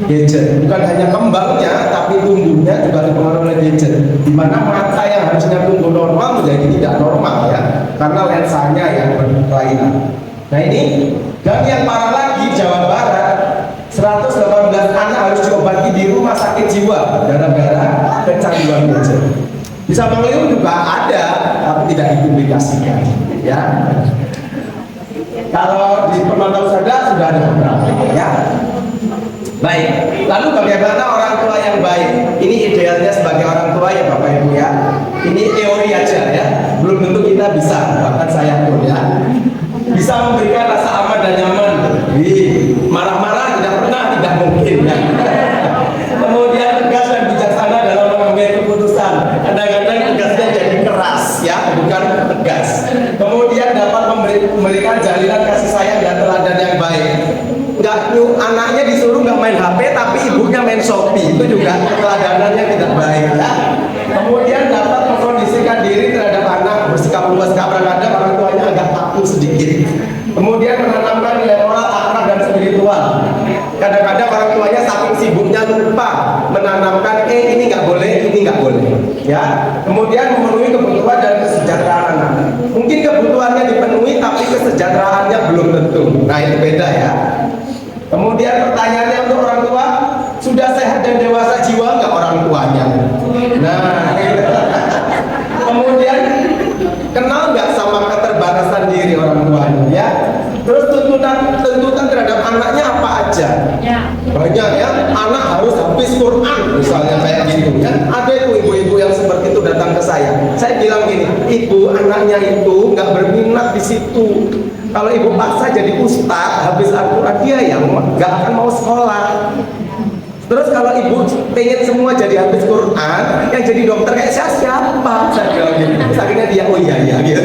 gadget. Bukan hanya kembangnya, tapi tumbuhnya juga dipengaruhi oleh gadget. Di mana mata yang harusnya tumbuh normal menjadi tidak normal ya, karena lensanya yang berkelainan. Nah ini, dan yang parah lagi Jawa Barat, 118 anak harus diobati di rumah sakit jiwa gara-gara kecanduan gadget. Bisa mengeliru juga ada, tapi tidak dipublikasikan ya. Kalau di Permata Usada sudah ada beberapa ya. Baik, lalu bagaimana orang tua yang baik? Ini idealnya sebagai orang tua ya Bapak Ibu ya. Ini teori aja ya, belum tentu kita bisa, bahkan saya pun ya bisa memberikan rasa aman dan nyaman. Marah-marah tidak mungkin ya. Kemudian tegas dan bijaksana dalam mengambil keputusan. Kadang-kadang tegasnya jadi keras ya, bukan tegas. Kemudian dapat memberikan jalinan kasih sayang dan teladan yang baik. Anaknya disuruh nggak main HP, tapi ibunya main Shopee, itu juga teladanannya tidak baik ya. Kemudian dapat mengkondisikan diri terhadap anak, bersikap luas, kadang-kadang orang tuanya agak takut sedikit. Kemudian menanamkan nilai moral, akhlak dan spiritual. Kadang-kadang orang tuanya saking sibuknya lupa menanamkan ini nggak boleh ya. Kemudian memenuhi kebutuhan dan kesejahteraan anak. Mungkin kebutuhannya dipenuhi tapi kesejahteraannya belum tentu. Nah itu beda ya. Kemudian pertanyaannya untuk orang tua, sudah sehat dan dewasa jiwa nggak orang tuanya? Nah kemudian kenal nggak sama keterbatasan diri orang tuanya ya. Terus tuntutan terhadap anaknya apa aja? Banyak ya, anak harus habis Quran misalnya kayak gitu ya. Ada itu ibu-ibu yang seperti itu datang ke saya bilang gini, ibu anaknya itu nggak berminat di situ. Kalau ibu paksa jadi ustadz habis Al-Quran, dia yang nggak akan mau sekolah. Terus kalau ibu pengen semua jadi habis Quran, yang jadi dokter kayak siapa? Saya bilang gitu. Terus akhirnya dia oh iya gitu.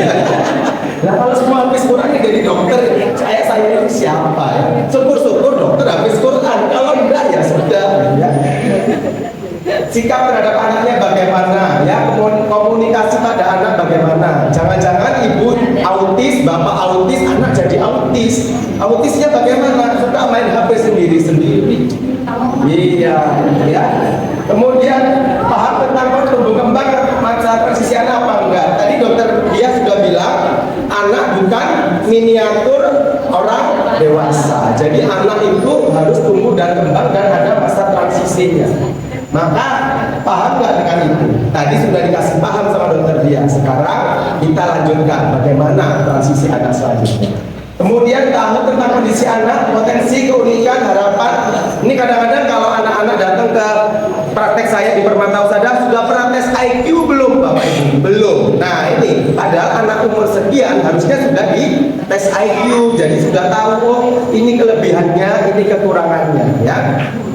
Nah kalau semua habis Quran yang jadi dokter, saya itu siapa ya? Syukur-syukur dokter habis Quran. Kalau enggak ya sudah. Ya. Sikap terhadap anaknya bagaimana? Ya komunikasi pada anak bagaimana? Jangan-jangan ibu autis, bapak autis, anak jadi autis. Autisnya bagaimana? Suka main HP sendiri-sendiri. Iya, ya. Kemudian paham tentang tumbuh kembang masa transisi anak apa enggak? Tadi dokter dia sudah bilang anak bukan miniatur orang dewasa. Jadi anak itu harus tumbuh dan kembang dan ada masa transisinya. Maka paham nggak dengan itu? Tadi sudah dikasih paham sama dokter dia. Sekarang kita lanjutkan bagaimana transisi anak selanjutnya. Kemudian tahu tentang kondisi anak, potensi, keunikan, harapan. Ini kadang-kadang kalau anak-anak datang ke praktek saya di Permata Usada sudah pernah tes IQ belum Bapak Ibu? Belum. Nah ini, padahal anak umur sekian harusnya sudah di tes IQ, jadi sudah tahu oh ini kelebihannya, ini kekurangannya ya.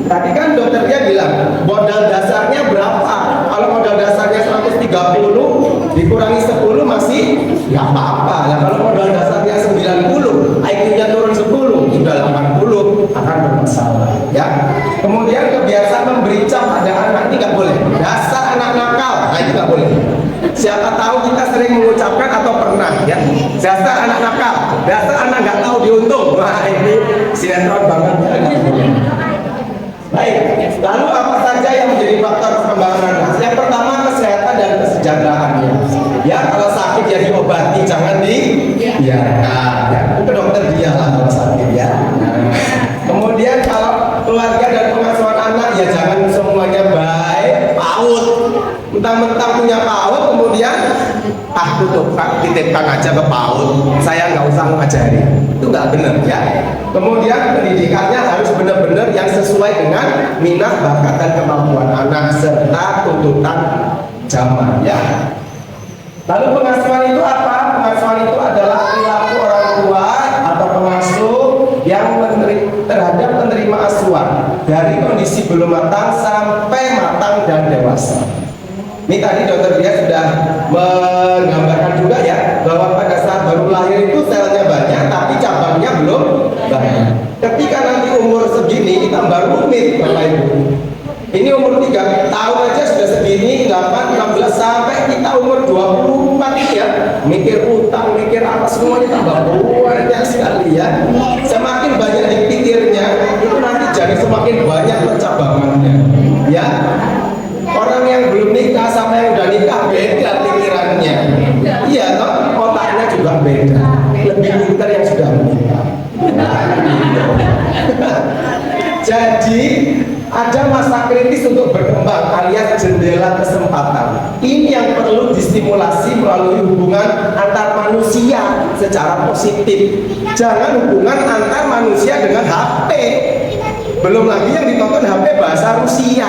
Tadi kan dokter dia bilang modal dasarnya berapa? Kalau modal dasarnya 130 dikurangi 10 masih nggak apa-apa. Nah kalau modal dasarnya 90, IQ-nya turun 10, sudah 80 akan bermasalah ya. Kemudian kebiasaan memberi cap pada anak ini nggak boleh. Dasar anak nakal, nah itu nggak boleh. Siapa tahu kita sering mengucapkan atau pernah ya. Dasar anak nakal, dasar anak nggak tahu diuntung. Wah ini sinetron banget ya. Baik, lalu apa saja yang menjadi faktor perkembangan anak? Yang pertama kesehatan dan kesejahteraannya. Ya kalau sakit ya diobati, jangan dibiarkan. Ya, itu dokter dia lah kalau sakit ya. Kemudian kalau keluarga dan pengasuhan anak ya jangan semuanya baik, PAUD. Mentang-mentang punya PAUD kemudian tutup, titipkan aja ke PAUD. Saya nggak usah ngajari. Itu nggak benar ya. Kemudian pendidikannya harus benar-benar yang sesuai dengan minat, bakat dan kemampuan anak serta tuntutan zaman ya. Lalu pengasuhan itu apa? Pengasuhan itu adalah perilaku orang tua atau pengasuh yang terhadap penerima asuhan dari kondisi belum matang sampai matang dan dewasa. Ini tadi dokter dia sudah menggambarkan juga ya bahwa pada saat baru lahir itu selnya banyak tapi cabangnya belum banyak. Ketika nanti umur segini kita baru rumit Bapak Ibu. Ini umur 3 tahun aja sudah segini, 8, 16 sampai kita umur 24 ya. Mikir utang, mikir apa semuanya tambah banyak sekali ya. Semakin banyak dipikirnya itu nanti jadi semakin banyak percabangannya ya. Orang yang belum nikah sama yang udah nikah beda pikirannya. Iya toh, otaknya juga beda. Lebih pintar yang sudah menikah. Jadi ada masa kritis untuk berkembang alias jendela kesempatan. Ini yang perlu distimulasi melalui hubungan antar manusia secara positif. Jangan hubungan antar manusia dengan HP. Belum lagi yang ditonton HP bahasa Rusia.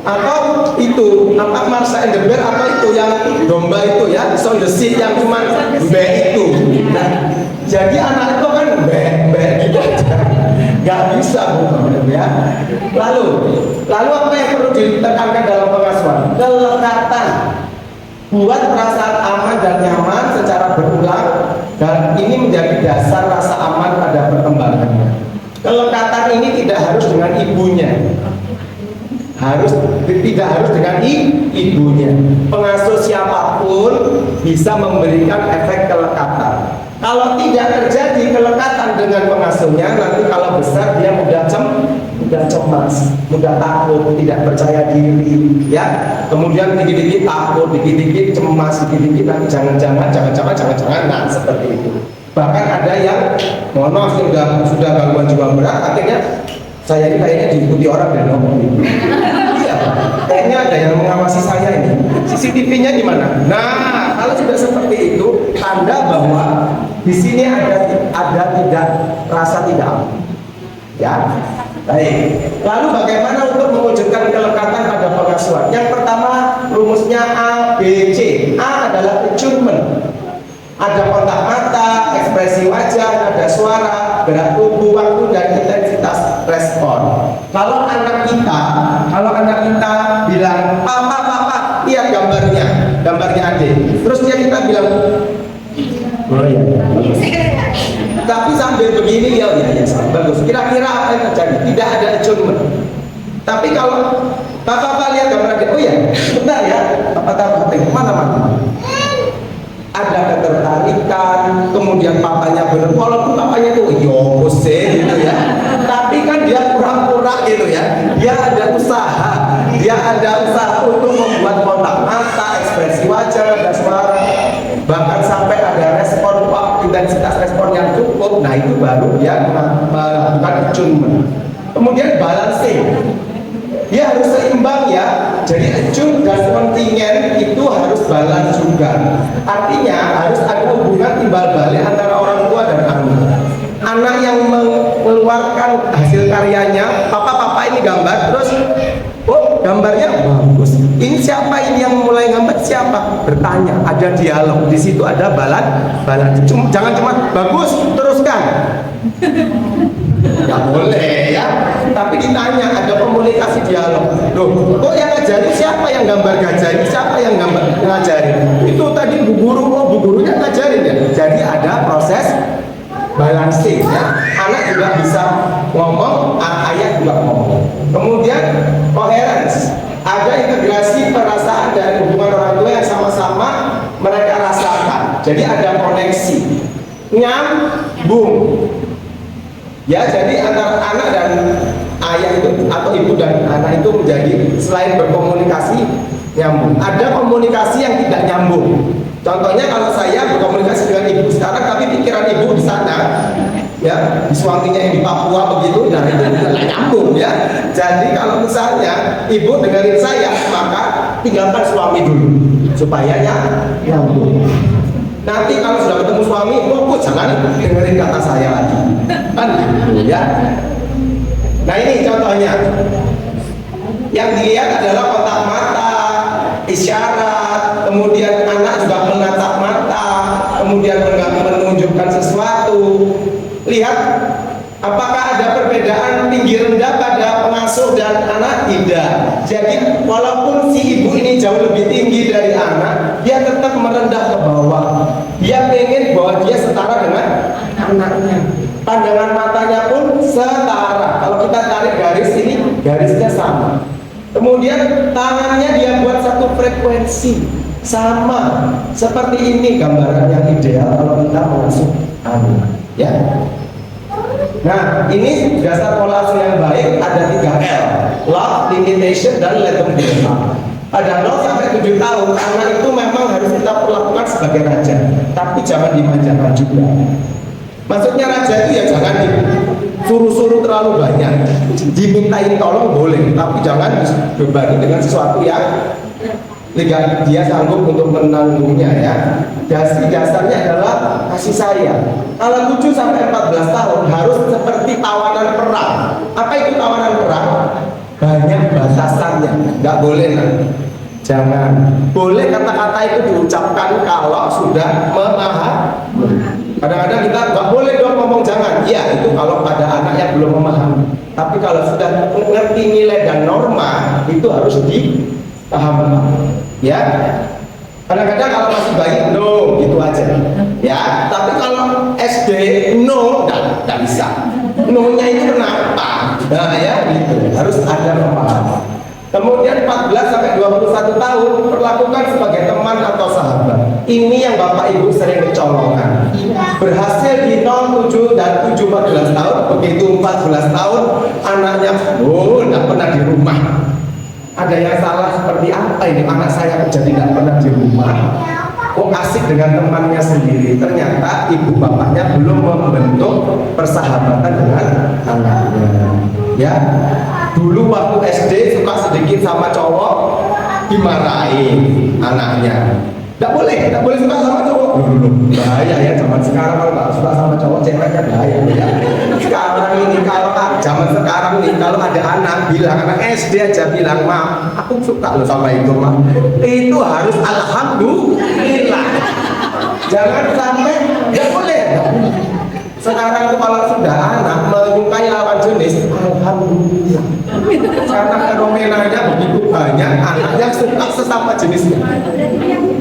Atau itu apa Marsha and the Bear atau itu yang domba itu ya Sound the Seed yang cuma be itu. Nah, jadi anak itu kan be gitu aja nggak bisa ya. Lalu apa yang perlu ditekankan dalam pengasuhan? Kelekatan, buat perasaan aman dan nyaman secara berulang dan ini menjadi dasar rasa aman pada perkembangannya. Kelekatan ini tidak harus dengan ibunya, tidak harus dengan ibunya. Pengasuh siapapun bisa memberikan efek kelekatan. Kalau tidak terjadi kelekatan dengan pengasuhnya, nanti kalau besar dia mudah cemas, mudah takut, tidak percaya diri, ya. Kemudian dikit-dikit takut, dikit-dikit cemas, dikit-dikit nanti jangan-jangan, nah seperti itu. Bahkan ada yang mohon maaf sudah gangguan jiwa berat, akhirnya saya ini kayaknya diikuti orang dan ngomong. Iya, kayaknya ada yang mengawasi saya ini. CCTV-nya di mana? Nah, kalau sudah seperti itu, tanda bahwa di sini ada tidak rasa tidak aman. Ya, baik. Lalu bagaimana untuk mewujudkan kelekatan pada pengasuhan? Yang pertama, rumusnya A, B, C. A adalah attunement. Ada kontak mata, ekspresi wajah, ada suara, gerak tubuh, waktu dan intensitas respon. Kalau anak kita bilang, Papa, lihat gambarnya adik. Terus kita bilang, oh iya, bagus. Tapi sambil begini ya, bagus. Kira-kira apa yang terjadi? Tidak ada attunement. Tapi kalau Papa lihat gambar adik, oh iya, bentar ya, Papa taruh HP, mana? Ada ketertarikan, kemudian papanya benar, walaupun papanya itu sih gitu ya, tapi kan dia pura-pura gitu ya, dia ada usaha untuk membuat kontak mata, ekspresi wajah, ada suara, bahkan sampai ada respon, intensitas respon yang cukup. Nah itu baru dia melakukan attunement. Kemudian balancing, dia harus seimbang ya. Jadi attune dan kontingen itu harus balance juga. Artinya harus ada hubungan timbal balik antara orang tua dan anak. Anak yang mengeluarkan hasil karyanya, papa ini gambar, terus gambarnya bagus. Ini siapa ini yang mulai gambar? Siapa? Bertanya, ada dialog. Di situ ada balan. Jangan cuma bagus, teruskan. Nggak boleh ya. Tapi ditanya, ada komunikasi dialog. Loh, kok yang ngajarin siapa yang gambar gajah ini? Siapa yang ngajarin? Itu tadi bu guru, bu gurunya ngajarin ya. Jadi ada proses balancing ya. Anak juga bisa ngomong, ayah juga ngomong. Kemudian coherence, ada integrasi perasaan dan hubungan orang tua yang sama-sama mereka rasakan. Jadi ada koneksi, nyambung. Ya, jadi antara anak dan ayah itu atau ibu dan anak itu menjadi selain berkomunikasi nyambung. Ada komunikasi yang tidak nyambung. Contohnya kalau saya berkomunikasi dengan ibu sekarang, tapi pikiran ibu di sana, ya, di suaminya yang di Papua begitu, dan itu tidak nyambung ya. Jadi kalau misalnya ibu dengerin saya, maka tinggalkan suami dulu supaya nyambung. Nanti kalau sudah ketemu suami, fokus, jangan dengerin kata saya lagi, kan gitu ya. Nah ini contohnya, yang dilihat adalah kontak mata, isyarat, kemudian anak juga menatap mata, kemudian menunjukkan sesuatu. Lihat apakah ada perbedaan tinggi rendah pada pengasuh dan anak? Tidak. Jadi walaupun si ibu ini jauh lebih tinggi dari anak, dia tetap merendah ke bawah. Dia pengen bahwa dia setara dengan anaknya. Pandangan matanya pun setara. Kalau kita tarik garis ini, garisnya sama. Kemudian tangannya dia buat satu frekuensi sama. Seperti ini gambaran yang ideal kalau kita mengasuh anak, ya. Nah, ini dasar pola asuh yang baik ada 3 L: love, limitation, dan let them be. Pada 0 sampai 7 tahun, anak itu memang harus kita perlakukan sebagai raja, tapi jangan dimanjakan juga. Maksudnya raja itu ya jangan disuruh-suruh terlalu banyak. Dimintain tolong boleh, tapi jangan dibebani dengan sesuatu yang dia sanggup untuk menanggungnya ya. Dasarnya adalah kasih sayang. Kalau 7 sampai 14 tahun harus seperti tawanan perang. Apa itu tawanan perang? Banyak batasannya, nggak boleh nanti. Jangan. Boleh kata-kata itu diucapkan kalau sudah memahami. Kadang-kadang kita nggak boleh dong ngomong jangan. Iya, itu kalau pada anak yang belum memahami. Tapi kalau sudah mengerti nilai dan norma, itu harus dipahami. Ya. Kadang-kadang kalau masih bayi, no, gitu aja. Ya, tapi kalau SD, no, nggak bisa. No-nya itu kenapa? Nah, ya, gitu. Harus ada pemahaman. Kemudian 14 sampai 21 tahun perlakukan sebagai teman atau sahabat. Ini yang Bapak Ibu sering kecolongan. Berhasil di 0, 7 dan 7 14 tahun, begitu 14 tahun anaknya tidak pernah di rumah. Ada yang salah seperti apa ini? Anak saya jadi tidak pernah di rumah. Kok asik dengan temannya sendiri? Ternyata ibu bapaknya belum membentuk persahabatan dengan anaknya. Ya, dulu waktu SD suka sedikit sama cowok, dimarahin anaknya. Tidak boleh suka sama cowok. Bahaya ya zaman sekarang kalau nggak suka sama cowok, ceweknya bahaya ya. Sekarang ini kalau zaman sekarang nih kalau ada anak bilang, anak SD aja bilang, "Ma, aku suka lo sama itu, Ma." Itu harus alhamdulillah. Jangan sampai nggak boleh. Sekarang itu kalau sudah anak menyukai lawan jenis, alhamdulillah. Karena fenomenanya begitu banyak anak yang suka sesama jenisnya.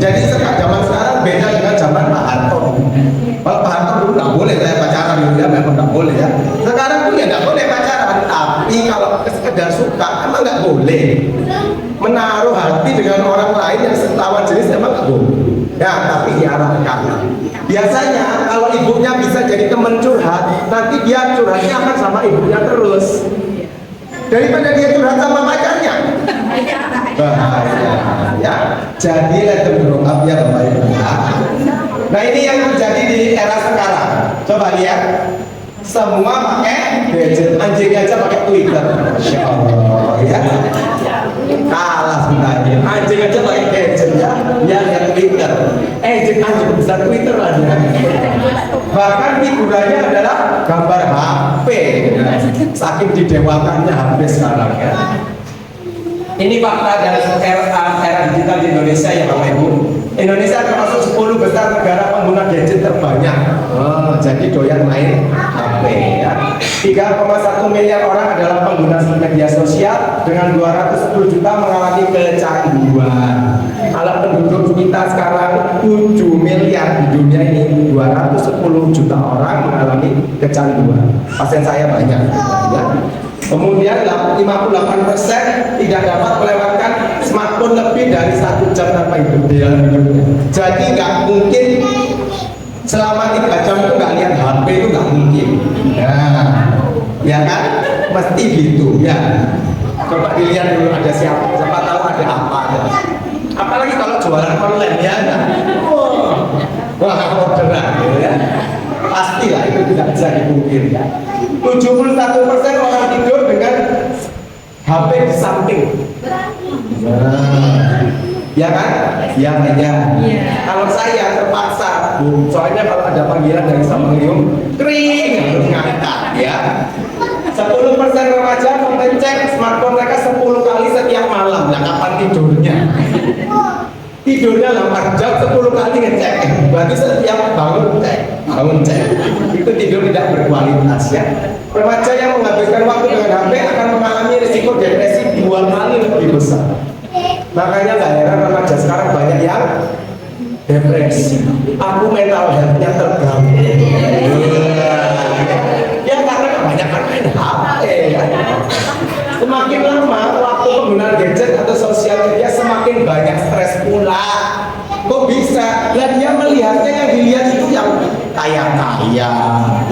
Jadi zaman sekarang beda dengan zaman Pak Harto. Kalau Pak Harto dulu nggak boleh saya pacaran, ya memang nggak boleh ya. Sekarang tuh ya nggak boleh pacaran, tapi kalau sekedar suka emang nggak boleh. Menaruh hati dengan orang lain yang lawan jenis emang nggak boleh. Ya, tapi diarahkan. Biasanya kalau ibunya bisa jadi teman curhat, nanti dia curhatnya akan sama ibunya terus. Daripada dia curhat sama pacarnya. Bahaya ya. Jadi let them grow up ya Bapak Ibu. Nah ini yang terjadi di era sekarang. Coba lihat. Semua pakai gadget, anjing aja pakai Twitter. Masya Allah ya. Kalah sebenarnya. Anjing aja pakai gadget ya. Ya lihat Twitter. Anjing bisa Twitter aja. Bahkan figurannya adalah gambar HP. Saking didewakannya HP sekarang ya. Ini fakta dari era digital di Indonesia ya Bapak Ibu. Indonesia termasuk 10 besar negara pengguna gadget terbanyak. Jadi doyan main HP ya. 3,1 miliar orang adalah pengguna media sosial dengan 210 juta mengalami kecanduan. Kalau penduduk kita sekarang 7 miliar di dunia ini, 210 juta orang mengalami kecanduan. Pasien saya banyak ya. Kemudian 58% tidak dapat melewatkan smartphone lebih dari 1 jam tanpa hidupnya. Jadi nggak mungkin selama 3 jam itu nggak lihat HP, itu nggak mungkin. Ya kan? Mesti gitu ya. Coba dilihat dulu ada siapa tahu ada apa. Apalagi kalau jualan online ya. Wah, orderan ya. Pastilah itu tidak bisa dipungkiri ya. 71% orang tidur dengan HP di samping. Ya kan? Ya aja. Kalau saya terpaksa, soalnya kalau ada panggilan dari Samarium, kering harus ngangkat ya. 10% remaja mengecek smartphone mereka 10 kali setiap malam. Nah, kapan tidurnya? Tidurnya 8 jam 10 kali ngecek. Berarti setiap bangun cek. Itu tidur tidak berkualitas ya. Remaja yang menghabiskan waktu dengan HP akan mengalami risiko depresi 2 kali lebih besar. Makanya gak heran remaja sekarang banyak yang depresi. Aku mental health-nya terganggu. Ya karena kebanyakan main HP ya. Semakin lama waktu penggunaan gadget atau sosial media semakin banyak stres pula. Kok bisa? Dan dia melihatnya yang dilihat itu yang kaya-kaya,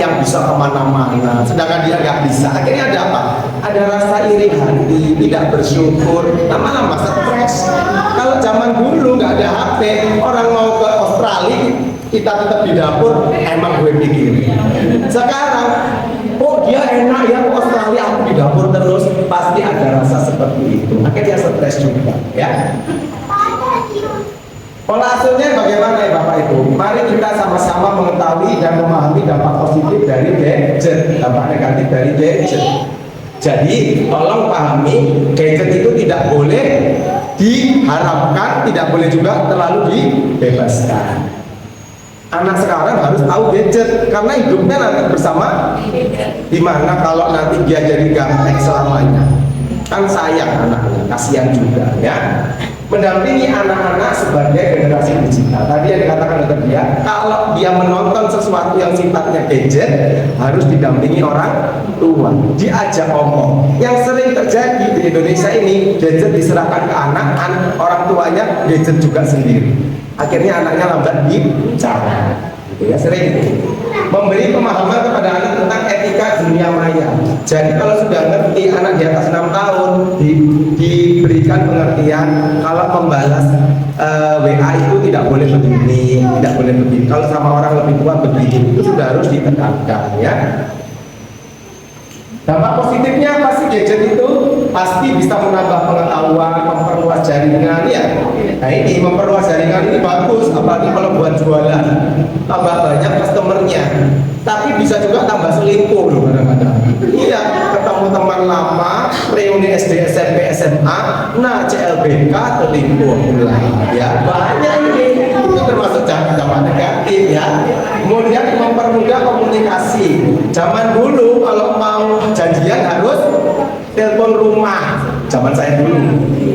yang bisa kemana-mana, sedangkan dia nggak bisa. Akhirnya ada apa? Ada rasa iri hati, tidak bersyukur, lama-lama stres. Kalau zaman dulu nggak ada HP, orang mau ke Australia, kita tetap di dapur, emang gue pikir. Sekarang, oh dia enak ya ke Australia, aku di dapur terus, pasti ada rasa seperti itu. Akhirnya stres juga, ya. Pola asuhnya bagaimana ya Bapak Ibu? Mari kita sama-sama mengetahui dan memahami dampak positif dari gadget, dampak negatif dari gadget. Jadi tolong pahami, gadget itu tidak boleh diharapkan, tidak boleh juga terlalu dibebaskan. Anak sekarang harus tahu gadget karena hidupnya nanti bersama. Dimana kalau nanti dia jadi gaptek selamanya? Kan sayang anaknya, kasihan juga ya. Mendampingi anak-anak sebagai generasi digital. Tadi yang dikatakan oleh dia, kalau dia menonton sesuatu yang sifatnya gadget, harus didampingi orang tua, diajak ngomong. Yang sering terjadi di Indonesia ini, gadget diserahkan ke anak, orang tuanya gadget juga sendiri. Akhirnya anaknya lambat bicara. Ya sering memberi pemahaman kepada anak tentang etika dunia maya. Jadi kalau sudah ngerti, anak di atas 6 tahun diberikan pengertian kalau membalas WA itu tidak boleh begini, tidak boleh begini. Kalau sama orang lebih tua begini, itu sudah harus ditekankan ya. Dampak positifnya apa sih gadget itu? Pasti bisa menambah pengetahuan, memperluas jaringan ya. Nah ini memperluas jaringan ini bagus, apalagi kalau buat jualan, tambah banyak customernya. Tapi bisa juga tambah selingkuh loh kadang-kadang. Iya, ketemu teman lama, reuni SD, SMP, SMA, nah CLBK selingkuh mulai. Ya banyak ini, itu termasuk dampak negatif ya. Kemudian mempermudah komunikasi. Zaman dulu kalau mau janjian harus telepon rumah, zaman saya dulu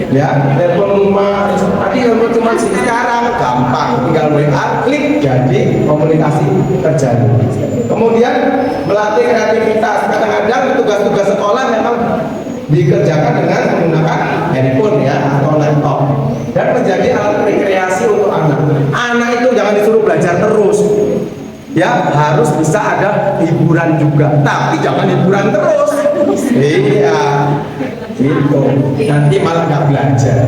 ya, telepon rumah. Tapi untuk cuma sekarang gampang, tinggal WA, klik, jadi komunikasi terjadi. Kemudian melatih kreativitas. Kadang-kadang tugas-tugas sekolah memang dikerjakan dengan menggunakan handphone ya atau laptop, dan menjadi alat rekreasi untuk anak. Anak itu jangan disuruh belajar terus ya, harus bisa ada hiburan juga, tapi jangan hiburan terus. Iya, gitu. Nanti malah nggak belajar.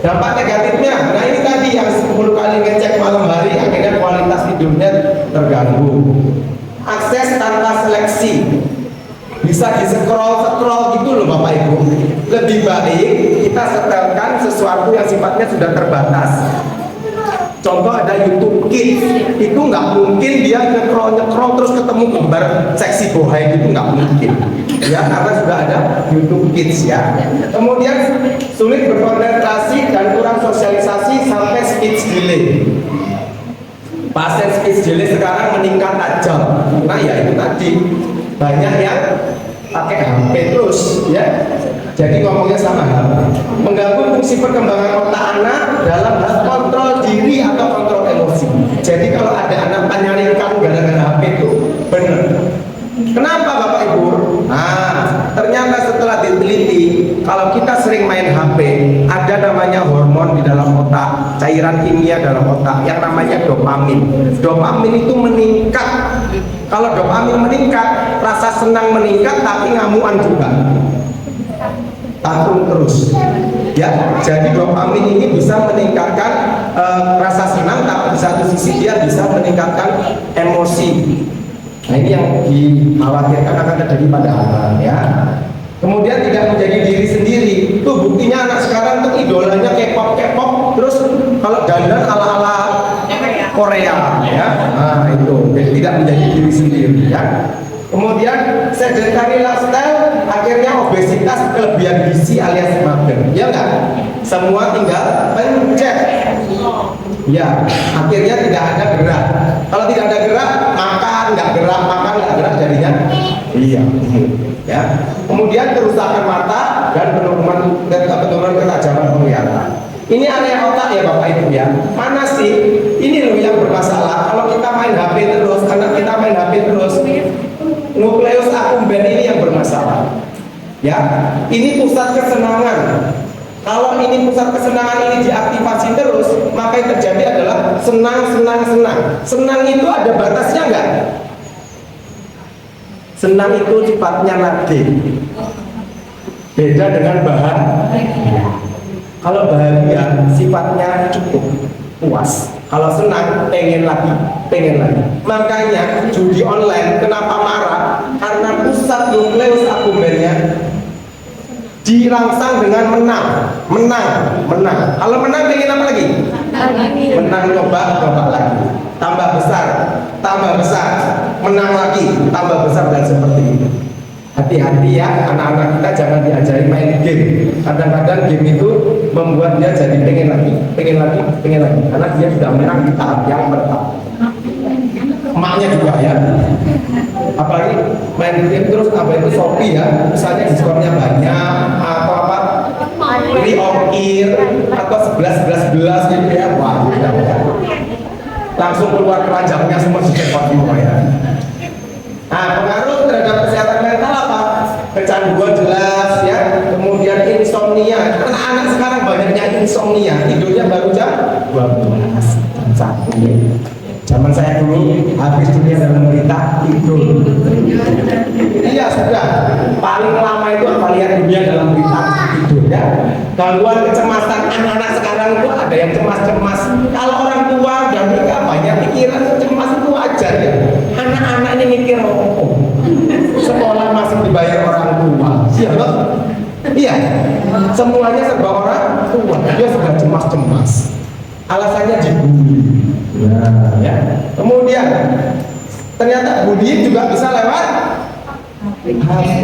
Dampak negatifnya, nah ini tadi yang 10 kali ngecek malam hari, akhirnya kualitas tidurnya terganggu. Akses tanpa seleksi, bisa di scroll gitu loh Bapak Ibu. Lebih baik kita setelkan sesuatu yang sifatnya sudah terbatas. Contoh ada YouTube Kids, itu nggak mungkin dia nyekrol terus ketemu gambar seksi bohai gitu, nggak mungkin. Ya, karena sudah ada YouTube Kids ya. Kemudian sulit berkonsentrasi dan kurang sosialisasi sampai speech delay. Pasien speech delay sekarang meningkat tajam. Nah ya itu tadi banyak yang pakai HP terus ya. Jadi ngomongnya sama HP. Mengganggu fungsi perkembangan otak anak dalam hal kontrol diri atau kontrol emosi. Jadi kalau ada anak penyarikan gara-gara HP itu benar. Kenapa Bapak Ibu? Nah, ternyata setelah diteliti, kalau kita sering main HP, ada namanya hormon di dalam otak, cairan kimia dalam otak yang namanya dopamin. Dopamin itu meningkat. Kalau dopamin meningkat, rasa senang meningkat, tapi ngamuan juga. Tantrum terus. Ya, jadi dopamin ini bisa meningkatkan rasa senang, tapi di satu sisi dia bisa meningkatkan emosi. Nah ini yang dikhawatirkan akan terjadi pada anak ya. Kemudian tidak menjadi diri sendiri. Tuh buktinya anak sekarang tuh idolanya K-pop, terus kalau dandan ala-ala Korea ya. Nah itu, jadi tidak menjadi diri sendiri ya. Kemudian sedentary lifestyle, akhirnya obesitas, kelebihan gizi alias mager. Ya enggak? Semua tinggal pencet. Ya, akhirnya tidak ada gerak. Kalau tidak ada gerak, makan nggak gerak jadinya. Iya. Ya. Kemudian kerusakan mata dan penurunan ketajaman penglihatan. Ini area otak ya Bapak Ibu ya. Mana sih? Ini loh yang bermasalah. Kalau kita main HP terus, anak kita main HP terus, nukleus accumbens ini yang bermasalah. Ya, ini pusat kesenangan. Kalau ini pusat kesenangan ini diaktifasi terus, maka yang terjadi adalah senang. Senang itu ada batasnya enggak? Senang itu sifatnya nagih. Beda dengan bahagia. Kalau bahagia sifatnya cukup, puas. Kalau senang, pengen lagi. Makanya judi online kenapa marah? Karena pusat nukleus accumbensnya dirangsang dengan menang. Kalau menang pengen apa lagi? Menang, coba lagi. Tambah besar, menang lagi, tambah besar dan seperti itu. Hati-hati ya, anak-anak kita jangan diajari main game. Kadang-kadang game itu membuat dia jadi pengen lagi, karena dia sudah menang di tahap yang pertama. Emaknya juga ya, apalagi main game terus apa itu Shopee ya, misalnya diskonnya banyak atau apa free ongkir atau 11 gitu ya, wah langsung keluar keranjangnya semua semua ya. Nah, pengaruh terhadap kesehatan mental apa? Kecanduan jelas ya, kemudian insomnia. Anak-anak sekarang banyaknya insomnia, tidurnya baru jam 12 jam 1. Zaman saya dulu habis dunia dalam berita tidur. Iya sudah, paling lama itu apa lihat dunia dalam berita tidur ya. Gangguan kecemasan anak-anak sekarang itu ada yang cemas. Kalau orang tua dan mereka banyak pikiran cemas itu wajar ya. Anak-anak ini mikir sekolah masih dibayar orang tua. Iya, semuanya serba orang tua. Dia sudah cemas. Alasannya dibully. Nah, ya. Kemudian ternyata bullying juga bisa lewat HP.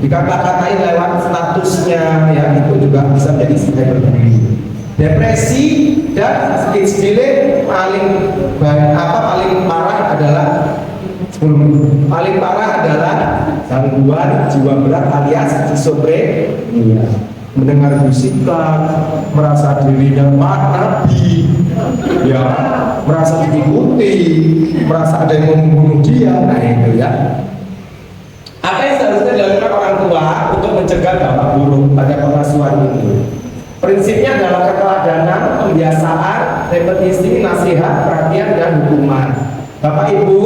Dikata-katain lewat statusnya, ya itu juga bisa menjadi cyberbullying. Depresi dan speech delay paling parah adalah gangguan jiwa berat alias schizophrenia. Mendengar bisikan, merasa dirinya nabi, ya, merasa diikuti, merasa ada yang membunuh dia, nah itu ya. Apa yang seharusnya dilakukan orang tua untuk mencegah dampak buruk pada pengasuhan ini? Prinsipnya adalah keteladanan, pembiasaan, repetisi, nasihat, perhatian, dan hukuman. Bapak Ibu,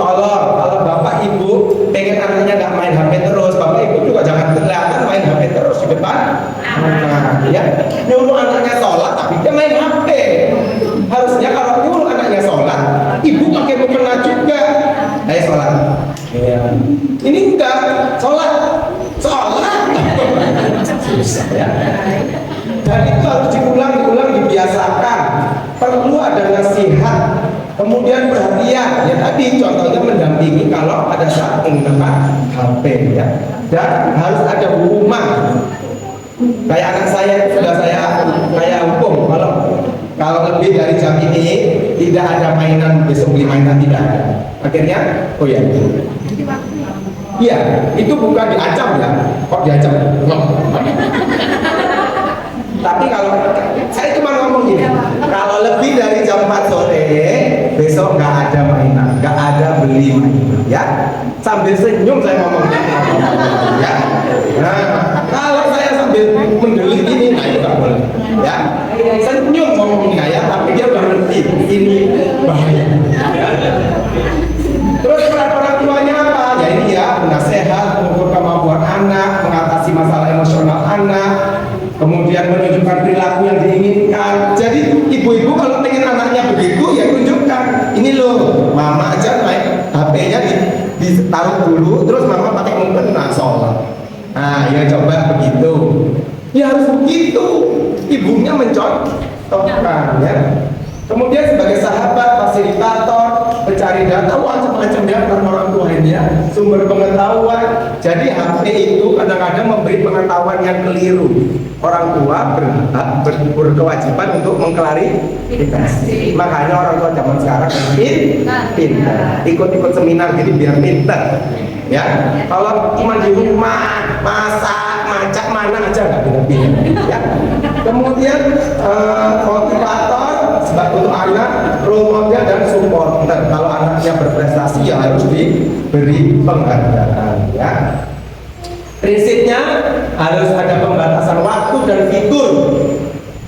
tolong kalau Bapak Ibu pengen anaknya nggak main HP terus, Bapak Ibu juga jangan kelihatan main HP terus di depan. Nah, ya, nyuruh anaknya sholat tapi dia main HP. Harusnya kalau nyuruh anaknya sholat, ibu pakai mukena juga. Ayo sholat. Ya. Ini enggak sholat. Susah ya. Dan itu harus diulang dibiasakan. Perlu ada pengertian ya tadi contohnya mendampingi kalau pada saat menggunakan HP ya, dan harus ada hukuman. Kayak anak saya itu sudah saya hukum kalau lebih dari jam ini tidak ada mainan, besok beli mainan tidak ada. Akhirnya oh ya iya itu bukan diancam ya, kok diancam tapi kalau saya cuma ngomong gini, kalau lebih dari jam 4 sore besok nggak ada mainan, nggak ada beli mainan ya, sambil senyum saya ngomongnya ya. Nah kalau saya sambil mendelik ini nah itu nggak boleh ya, senyum ngomongnya ya, tapi dia udah ngerti ini bahaya ya. Terus peran orang tuanya apa? Ya ini ya, nasihat, mengukur kemampuan anak, mengatasi masalah emosional anak, kemudian menunjukkan perilaku yang diinginkan. Jadi ibu-ibu kalau pengen anaknya begitu ya tunjukkan. Ini loh, mama aja main HP-nya ditaruh dulu, terus mama pakai mukena sholat. Nah ya coba begitu. Ya harus begitu. Ibunya mencontohkan ya. Kemudian sebagai sahabat, fasilitator, pencari data, macam-macam ya orang tuanya, sumber pengetahuan. Jadi HP itu kadang-kadang memberi pengetahuan yang keliru. Orang tua berkewajiban untuk mengklarifikasi. Makanya orang tua zaman sekarang pintar, ikut-ikut seminar jadi biar pintar. Ya, kalau cuma di rumah masak, macak mana aja nggak pintar. Ya. Kemudian motivator untuk anak, role model dan supporter. Kalau anaknya berprestasi ya harus diberi penghargaan ya. Prinsipnya harus ada pembatasan waktu dan fitur.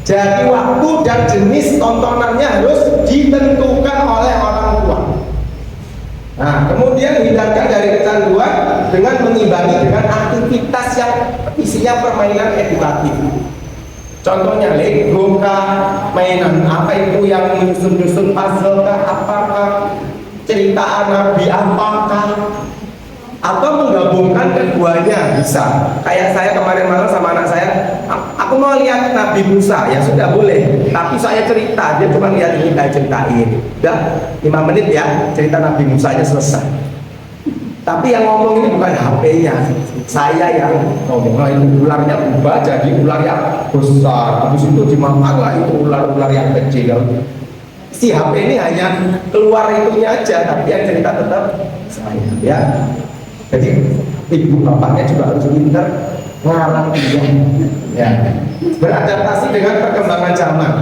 Jadi waktu dan jenis tontonannya harus ditentukan oleh orang tua. Nah, kemudian hindarkan dari kecanduan dengan mengimbangi dengan aktivitas yang isinya permainan edukatif. Contohnya Lego kah, mainan apa itu yang menyusun-nyusun puzzle kah, apakah cerita Nabi apakah, atau menggabungkan keduanya bisa. Kayak saya kemarin malam sama anak saya, aku mau lihat Nabi Musa, ya sudah boleh. Tapi saya cerita, dia cuma lihat ini saya ceritain. Udah 5 menit ya, cerita Nabi Musa nya selesai. Tapi yang ngomong ini bukan HP-nya, saya yang ngomong. Nah, itu ularnya berubah jadi ular yang besar. Habis itu dimakanlah itu ular-ular yang kecil. Si HP ini hanya keluar itunya aja, tapi yang cerita tetap saya. Ya. Jadi ibu bapaknya juga harus pintar ngarang dia. Ya. Beradaptasi dengan perkembangan zaman.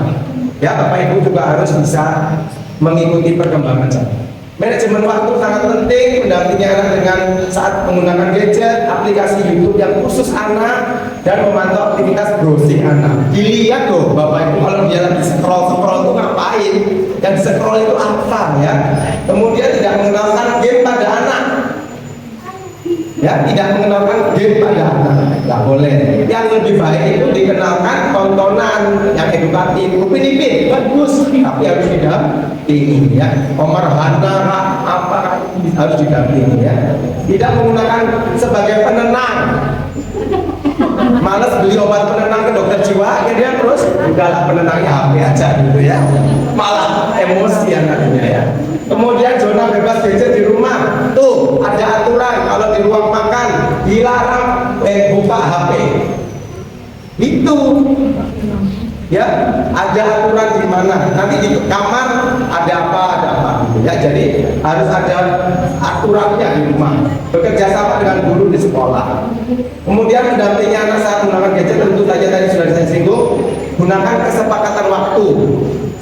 Ya, bapak ibu juga harus bisa mengikuti perkembangan zaman. Manajemen waktu sangat penting, mendampingi anak dengan saat menggunakan gadget, aplikasi YouTube yang khusus anak, dan memantau aktivitas browsing anak. Dilihat loh bapak ibu kalau dia lagi scroll itu ngapain, dan scroll itu apa ya. Kemudian tidak mengenalkan game pada anak. Ya, tidak mengenalkan game pada anak, nggak boleh. Yang lebih baik itu dikenalkan tontonan yang edukatif. Upin Ipin bagus, tapi harus didampingi ya. Omar Hana apa harus didampingi ya. Tidak menggunakan sebagai penenang. Males beli obat penenang ke dokter jiwa, akhirnya terus udahlah penenangnya HP aja gitu ya. Malah emosi anaknya ya. Kemudian zona bebas gadget di rumah. Tuh, ada aturan kalau di ruang makan dilarang buka HP. Itu ya, ada aturan di mana. Nanti di kamar ada apa gitu ya. Jadi harus ada aturannya di rumah. Bekerja sama dengan guru di sekolah. Kemudian mendampingi anak saat menggunakan gadget, tentu saja tadi sudah saya singgung, gunakan kesepakatan waktu.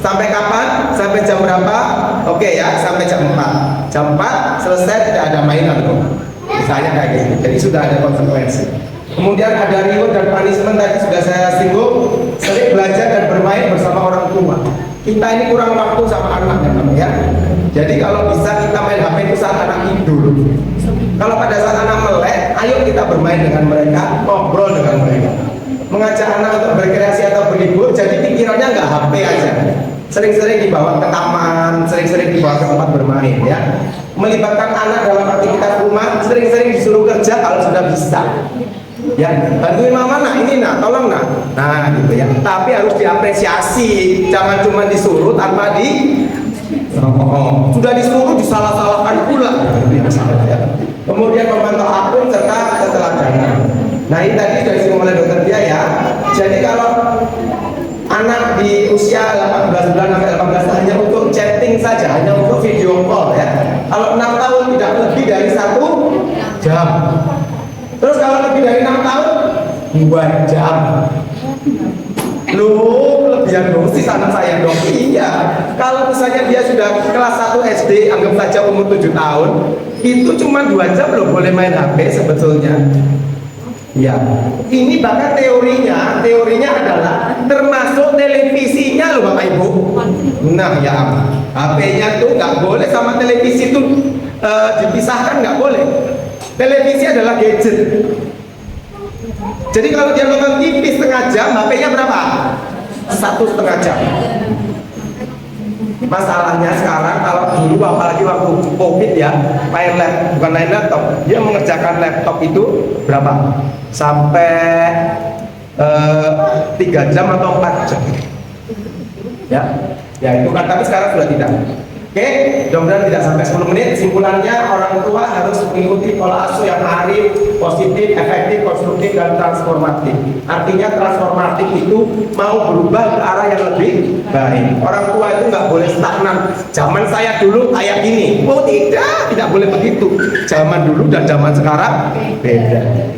Sampai kapan? Sampai jam berapa? Oke ya, sampai jam 4. Jam 4 selesai, tidak ada mainan tuh. Misalnya kayak gitu. Jadi sudah ada konsekuensi. Kemudian ada reward dan punishment, tadi sudah saya singgung. Sering belajar dan bermain bersama orang tua. Kita ini kurang waktu sama anak ya. Jadi kalau bisa kita main HP itu saat anak tidur. Kalau pada saat anak melek, ayo kita bermain dengan mereka, ngobrol dengan mereka. Mengajak anak untuk berkreasi atau berlibur, jadi pikirannya nggak HP aja. Sering-sering dibawa ke taman, sering-sering dibawa ke tempat bermain ya. Melibatkan anak dalam aktivitas rumah, sering-sering disuruh kerja kalau sudah bisa. Ya, bantuin mama nak, ini nak, tolong nak. Nah, gitu ya. Tapi harus diapresiasi, jangan cuma disuruh tanpa Sudah disuruh disalah-salahkan pula. Kemudian memantau akun serta keteladanan. Nah ini tadi sudah disinggung oleh dokter dia ya. Jadi kalau anak di usia 18 bulan sampai 18 tahun hanya untuk chatting saja, hanya untuk video call ya. Kalau 6 tahun tidak lebih dari 1 jam. Terus kalau lebih dari 6 tahun 2 jam. Loh, kelebihan dosis anak saya dong. Iya. Kalau misalnya dia sudah kelas 1 SD, anggap saja umur 7 tahun, itu cuma 2 jam loh boleh main HP sebetulnya. Ya, ini bahkan teorinya adalah termasuk televisinya loh Bapak Ibu. Nah ya, HP-nya tuh nggak boleh sama televisi tuh dipisahkan, nggak boleh. Televisi adalah gadget. Jadi kalau dia nonton TV setengah jam, HP-nya berapa? 1,5 jam. Masalahnya sekarang kalau dulu apalagi waktu COVID ya, main laptop, dia mengerjakan laptop itu berapa? Sampai 3 jam atau 4 jam. Ya itu kan, tapi sekarang sudah tidak. Oke, mudah-mudahan tidak sampai 10 menit. Kesimpulannya, orang tua harus mengikuti pola asuh yang arif, positif, efektif, konstruktif, dan transformatif. Artinya transformatif itu mau berubah ke arah yang lebih baik. Orang tua itu nggak boleh stagnan. Zaman saya dulu kayak gini. Oh tidak boleh begitu. Zaman dulu dan zaman sekarang beda.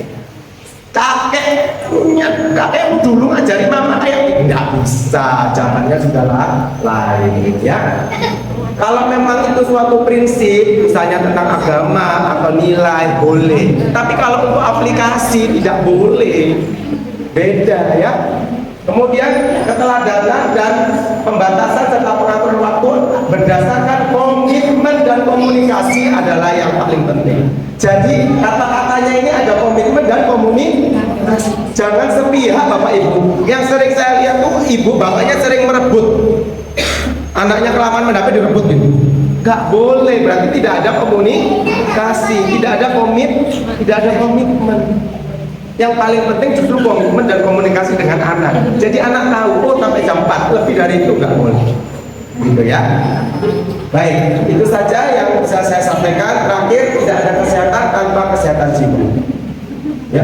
Kakek dulu ngajari mama kayak nggak bisa, zamannya sudah lain ya. Kalau memang itu suatu prinsip, misalnya tentang agama atau nilai, boleh. Tapi kalau untuk aplikasi tidak boleh, beda ya. Kemudian keteladanan dan pembatasan serta pengaturan waktu berdasarkan komitmen dan komunikasi adalah yang paling penting. Jadi kata-katanya ini ada komitmen dan komunikasi. Jangan sepihak Bapak Ibu. Yang sering saya lihat tuh ibu bapaknya sering merebut. Anaknya kelamaan mendapat direbut gitu. Gak boleh, berarti tidak ada komunikasi, tidak ada komitmen. Yang paling penting justru komitmen dan komunikasi dengan anak. Jadi anak tahu, oh sampai jam 4, lebih dari itu nggak boleh. Gitu ya. Baik, itu saja yang bisa saya sampaikan. Terakhir, tidak ada kesehatan tanpa kesehatan jiwa. Ya,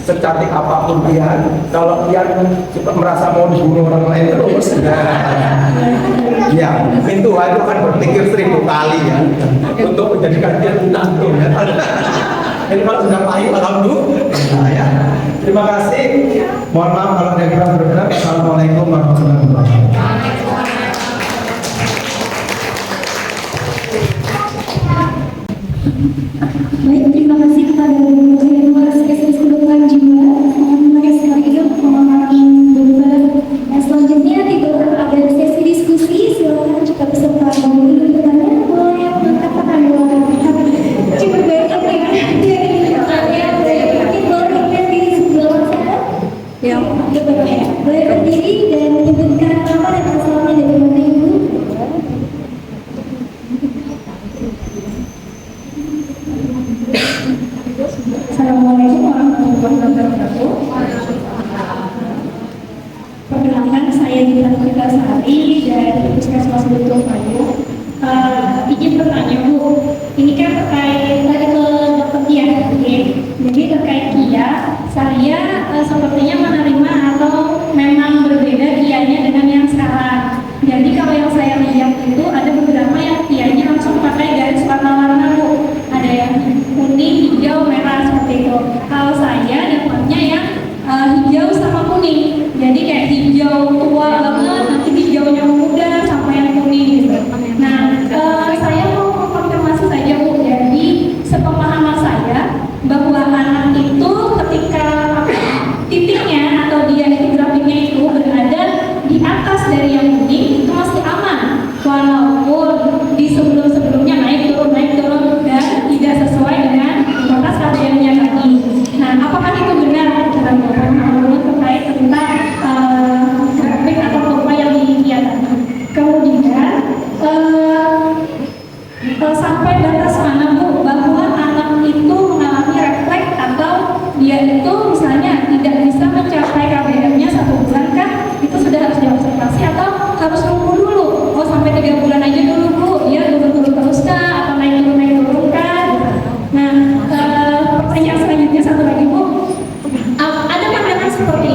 secantik apapun Pian, kalau Pian merasa mau dibunuh orang lain terus, ya, pintu itu akan berpikir 1000 kali ya untuk menjadikan dia menantu ya. Ini kalau sudah pahit alhamdulillah ya. Terima kasih. Mohon maaf kalau ada yang kurang berkenan. Assalamualaikum warahmatullahi wabarakatuh. Baik, terima kasih kepada Ibu Ketua Spesialis Kedokteran Jiwa. Mari selanjutnya pemahaman berdebat. Selanjutnya ada sesi diskusi. Silakan jika peserta mau bertanya boleh mengatakan bahwa cukup banyak ya. Mungkin boleh di sebelah sana. Ya, boleh berdiri dan menyebutkan nama dan asalnya dari mana Ibu. Assalamualaikum warahmatullahi wabarakatuh. Perkenalkan, saya Dita Sari dari Puskesmas Gunung Payung. Izin bertanya Bu, ini kan terkait dari ke dokter Kia, jadi terkait Kia, saya sepertinya menerima atau memang berbeda Kianya dengan yang sekarang. Jadi kalau yang saya lihat itu ada beberapa yang Kianya langsung pakai garis warna-warna Bu, ada yang kuning, hijau, merah seperti itu. Kalau saya dapatnya yang hijau sama kuning, jadi kayak hijau tua banget, nanti hijaunya muda sampai yang kuning gitu. Nah, saya mau konfirmasi saja Bu, jadi sepemahaman saya bahwa anak itu ketika titiknya atau dia itu grafiknya itu berada di atas dari yang kuning itu masih aman, walaupun di sebelum-sebelumnya naik turun dan tidak sesuai dengan batas KBM-nya tadi. Nah, apakah itu benar dalam pemahaman terkait tentang grafik atau kurva yang dilihat? Kemudian sampai batas mana Bu bahwa anak itu mengalami refleks atau dia itu misalnya tidak bisa mencapai KBM-nya 1 bulan kan? Itu sudah harus diobservasi atau harus nunggu dulu? Oh sampai 3 bulan aja dulu Bu.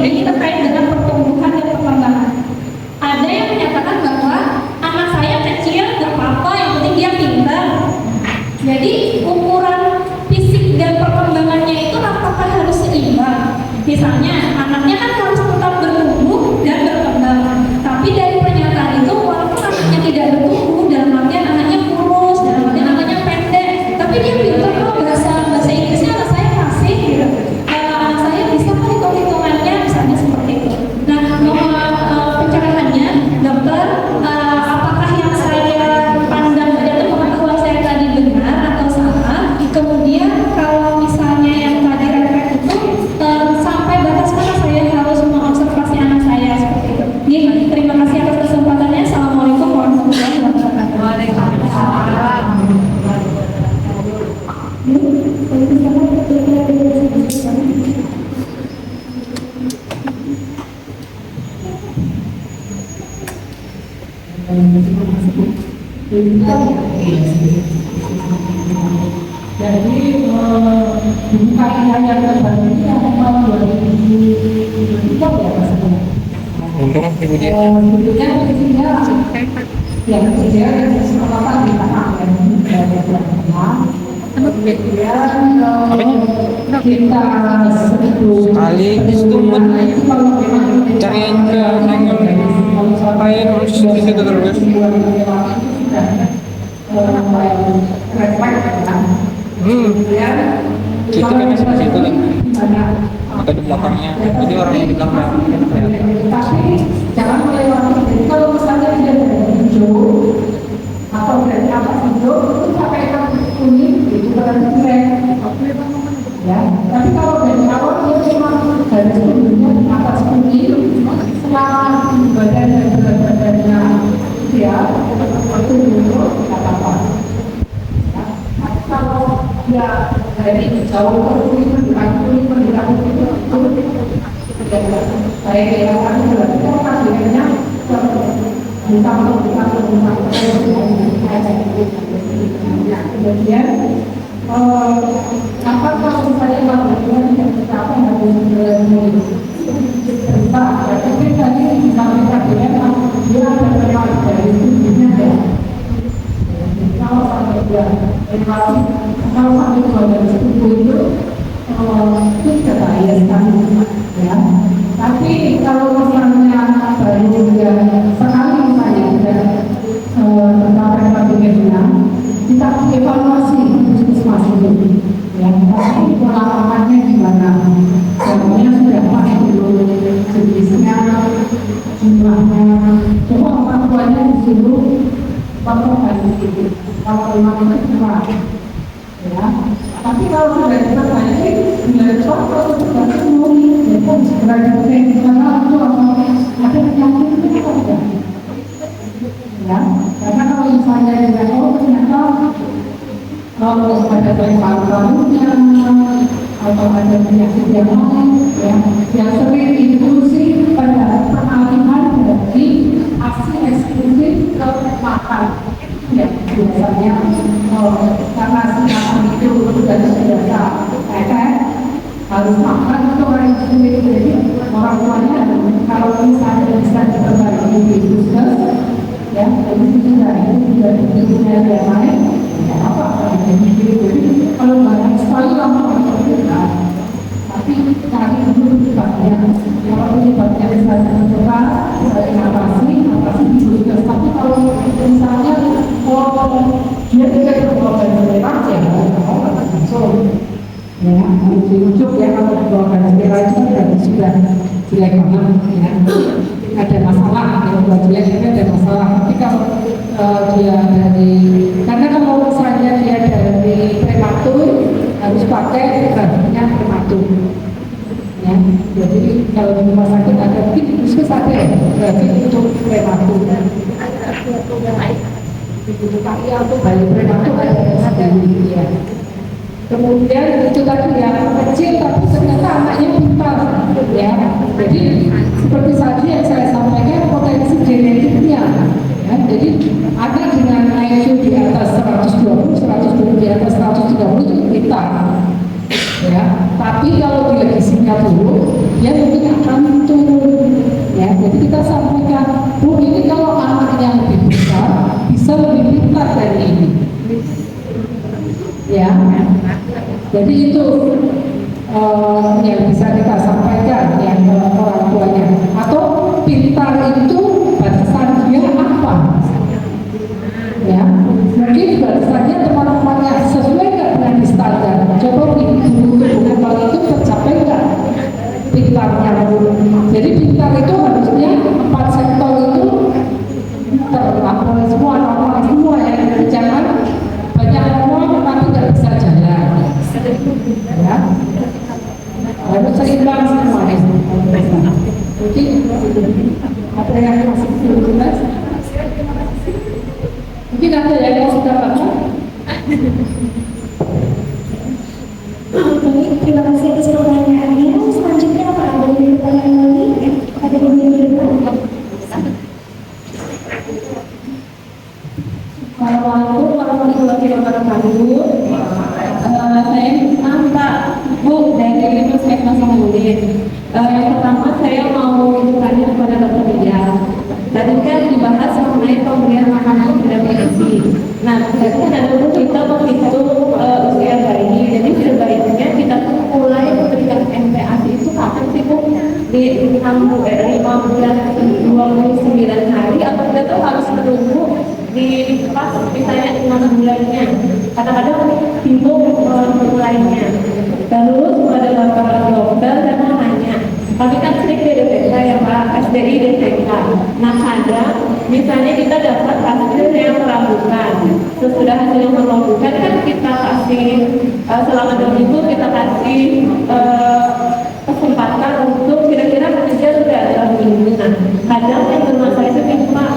ini terkait dengan pertumbuhan dan perkembangan. Ada yang menyatakan bahwa anak saya kecil, nggak apa-apa, yang penting dia pintar. Jadi ukuran fisik dan perkembangannya itu apakah harus seimbang? Misalnya anaknya kan harus tetap bertumbuh dan berkembang. Tapi dari pernyataan itu walaupun anaknya tidak bertumbuh, dalam artian anaknya kurus, dalam artian anaknya pendek, tapi dia pintar kok, bahasa Inggrisnya anak saya fasih gitu. Anak saya bisa kok hitung-hitungannya, misalnya seperti itu. Nah, pencerahannya, dokter, apakah yang saya pandang atau pengetahuan saya tadi benar atau salah? Kemudian kalau misalnya yang tadi refleks itu sampai batas mana saya harus mengobservasi anak saya seperti itu. Jadi, terima kasih atas kesempatannya. Assalamualaikum warahmatullahi wabarakatuh. Jadi bukan hanya terbaru ini yang tahun 2023 ya maksudnya. Dulunya isinya yang ketiga apa di tanah dan kemudian kita sebelum kali itu cariin ke ngapain harus di situ terus itu kan masih di situ kan atau di belakangnya jadi orang yang di belakang tapi jangan melewati. Jadi kalau misalnya tidak ada hijau atau dari atas hijau itu sampai ke kuning itu berarti keren ya. Tapi kalau dari awal dia cuma garis kuningnya di atas kuning setelah badan dan berat badannya dia itu dulu tidak apa-apa ya. Tapi kalau dia dari jauh ke kuning mendekat itu saya kira berarti kan hasilnya kemudian apa kalau misalnya lakukan yang kita harus cerita tapi tadi disampaikan dengan dia ada memang dari sudutnya ya. Kalau sampai dia kalau sampai dua dari sudut itu tidak bahaya sekali ya. Tapi kalau misalnya baru dia sekali misalnya tidak tercapai targetnya, kita evaluasi puskesmas itu ya. Tapi pengalamannya gimana? Jamnya sudah pas belum, jenisnya, jumlahnya, coba orang tuanya disuruh pakai itu. Kalau memang itu cuma ya. Tapi kalau sudah diperbaiki, bila kalau sudah sembuh, itu segera diperbaiki karena itu ada penyakit itu kan ada. Ya, karena kalau misalnya juga ternyata kalau ada baik paru-parunya atau ada penyakit yang lain, ya, yang sering inklusi pada peralihan dari aksi eksklusif ke makan. Ya, biasanya karena si makan itu sudah terbiasa harus makan itu orang yang sulit. Jadi orang tuanya kalau misalnya bisa diperbaiki di puskes ya, jadi sudah punya yang lain ya apa jadi kalau banyak sekali lama tidak, tapi cari dulu penyebabnya. Kalau penyebabnya misalnya mencoba atasi di puskes. Tapi kalau misalnya dia tidak berkorban berat ya mau langsung ya ujuk ya. Kalau berkorban berat itu sudah jelek banget ya, ada masalah ya, buat dia ini ada masalah. Tapi kalau dia dari karena kalau misalnya dia dari prematur harus pakai terapinya prematur ya. Jadi kalau di rumah sakit ada mungkin di puskes ada ya berarti untuk prematur tapi untuk bayi prematur ada sendiri ya. Kemudian itu tadi yang kecil tapi ternyata anaknya pintar ya. Jadi seperti tadi yang saya sampaikan potensi genetiknya ya. Jadi anak dengan IQ di atas 120 di atas 130 itu pintar ya. Tapi kalau dia gizinya buruk dia mungkin akan Jadi itu yang bisa kita sampaikan yang orang tuanya. Atau pintar itu batasan dia apa? Ya, mungkin batasannya teman-temannya sesuai nggak dengan standar. Coba buku kembali itu tercapai nggak pintarnya? Jadi pintar itu harusnya 4 sektor itu terlampau semua, normal semua ya. Jangan banyak ngomong tapi nggak bisa jalan. Ya, harus seimbang semuanya. Mungkin ada yang masih belum jelas. Mungkin ada yang sudah baca. Baik, terima kasih atas pertanyaannya. Selanjutnya apa ada yang pertanyaan lagi? Ada yang bertanya? Assalamualaikum warahmatullahi wabarakatuh. Saya Pak Bu dari Puskesmas Samudin. Yang pertama saya mau bertanya kepada Dr. Lia. Tadi kan dibahas mengenai pemberian makanan tidak bergizi. Nah, tadi kan ada kita menghitung usia bayi. Jadi sebaiknya kita tuh mulai memberikan MPASI itu kapan sih Bu? Di 5 bulan 29 hari atau kita tuh harus menunggu di pas misalnya 6 bulannya. Kadang-kadang bingung memulainya. Terus ada beberapa dokter yang mau nanya, kami kan sering DPK ya Pak, SDI DPK. Nah kadang misalnya kita dapat hasil yang meragukan. Sesudah hasil yang meragukan kan kita kasih selama 2 minggu kita kasih kesempatan untuk kira-kira mengejar dalam minggu. Nah kadang yang bermasalah itu kan Pak,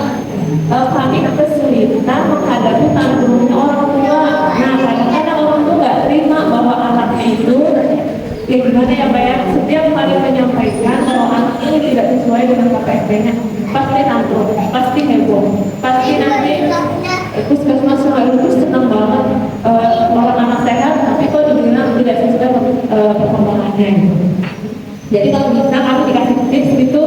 kami kesulitan menghadapi tanggungnya orang tua. Nah kadang-kadang orang tua nggak terima bahwa anaknya itu ya gimana ya Pak ya, setiap kali menyampaikan kalau anaknya tidak sesuai dengan KPP-nya pasti nanggung, pasti heboh, pasti nanti puskesmas selalu itu senang banget orang anak sehat tapi kok dibilang tidak sesuai perkembangannya. Jadi kalau bisa kami dikasih tips itu,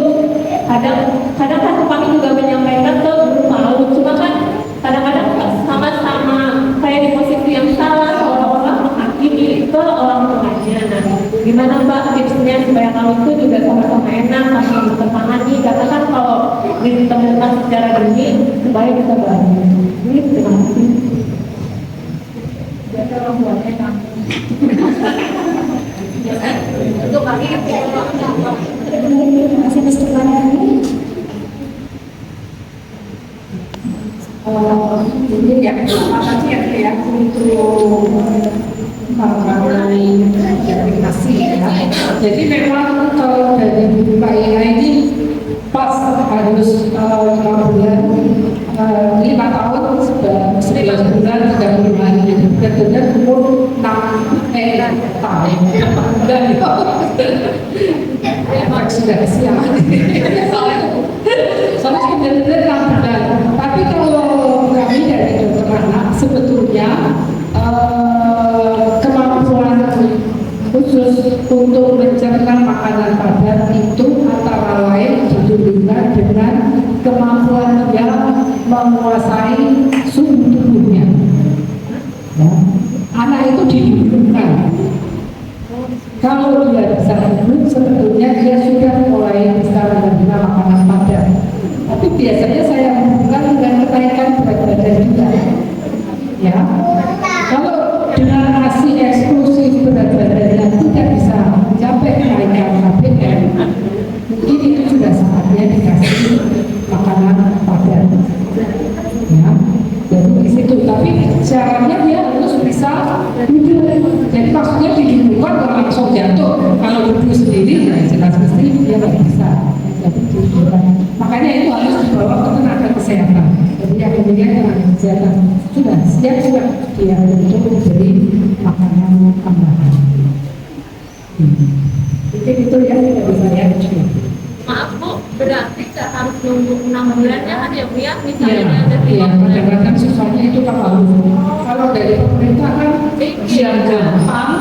kadang kan kami juga menyampaikan ke guru malu, cuma kan kadang-kadang sama-sama kayak di posisi yang salah, seolah-olah menghakimi ke orang tuanya. Nah, gimana Mbak tipsnya supaya kami itu juga sama-sama enak, sama tertangani, karena kan kalau ditemukan secara dini, supaya bisa bantu. Ini terima kasih. Jadi orang tuanya kan. Untuk kami terima kasih atas pertanyaannya. Jadi ya, apa sih ya untuk mengenai aplikasi ya. Jadi memang kalau dari Pak Ina ini pas harus 5 bulan, 5 tahun, 11 bulan, 30 bulan, benar-benar umur 6 tahun. Dan emang sudah siap. Soalnya benar-benar 6 bulan. Tapi kalau kami dari dokter anak sebetulnya kemampuan khusus untuk mencerna makanan padat itu antara lain dihubungkan dengan kemampuan dia menguasai suhu tubuhnya. Ya. Anak itu dihubungkan. Kalau dia bisa hidup, sebetulnya dia sudah mulai bisa menerima makanan padat. Tapi biasanya saya hubungkan dengan kenaikan berat badan juga. Ya, kalau dengan ASI eksklusif berat badannya tidak bisa mencapai kenaikan KPM, mungkin itu sudah saatnya dikasih makanan padat. Ya, jadi di situ. Tapi syaratnya dia harus bisa duduk. Jadi maksudnya dihubungkan kalau langsung jatuh. Kalau duduk sendiri, ya jelas mesti dia nggak bisa. Jadi dihubungkan. Makanya itu harus dibawa ke tenaga kesehatan. Jadi yang kemudian tenaga kesehatan sudah siap dia untuk memberi makanan tambahan. Jadi itu ya dari saya. Maaf Bu, berarti tidak harus nunggu 6 bulannya kan ya Bu ya? Misalnya ada Iya, kadang-kadang susahnya itu kalau dari pemerintah kan biar gampang.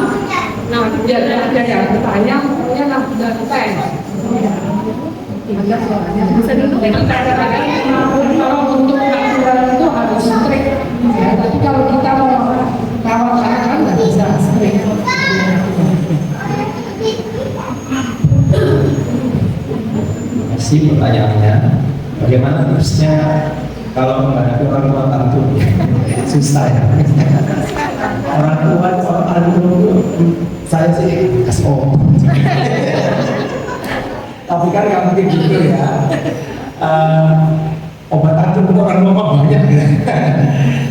Nah, biar ada yang bertanya, pokoknya 6 bulan tes. bisa dulu Kadang-kadang kalau untuk 6 bulan itu harus strict. Ya, tapi kalau kita mau rawat anak kan nggak bisa strict. Terima kasih pertanyaannya. Bagaimana tipsnya kalau menghadapi orang tua tantrum? Susah ya. Orang tua kalau tantrum saya sih kasih obat. Tapi kan nggak mungkin gitu ya. Obat tantrum untuk orang tua banyak ya.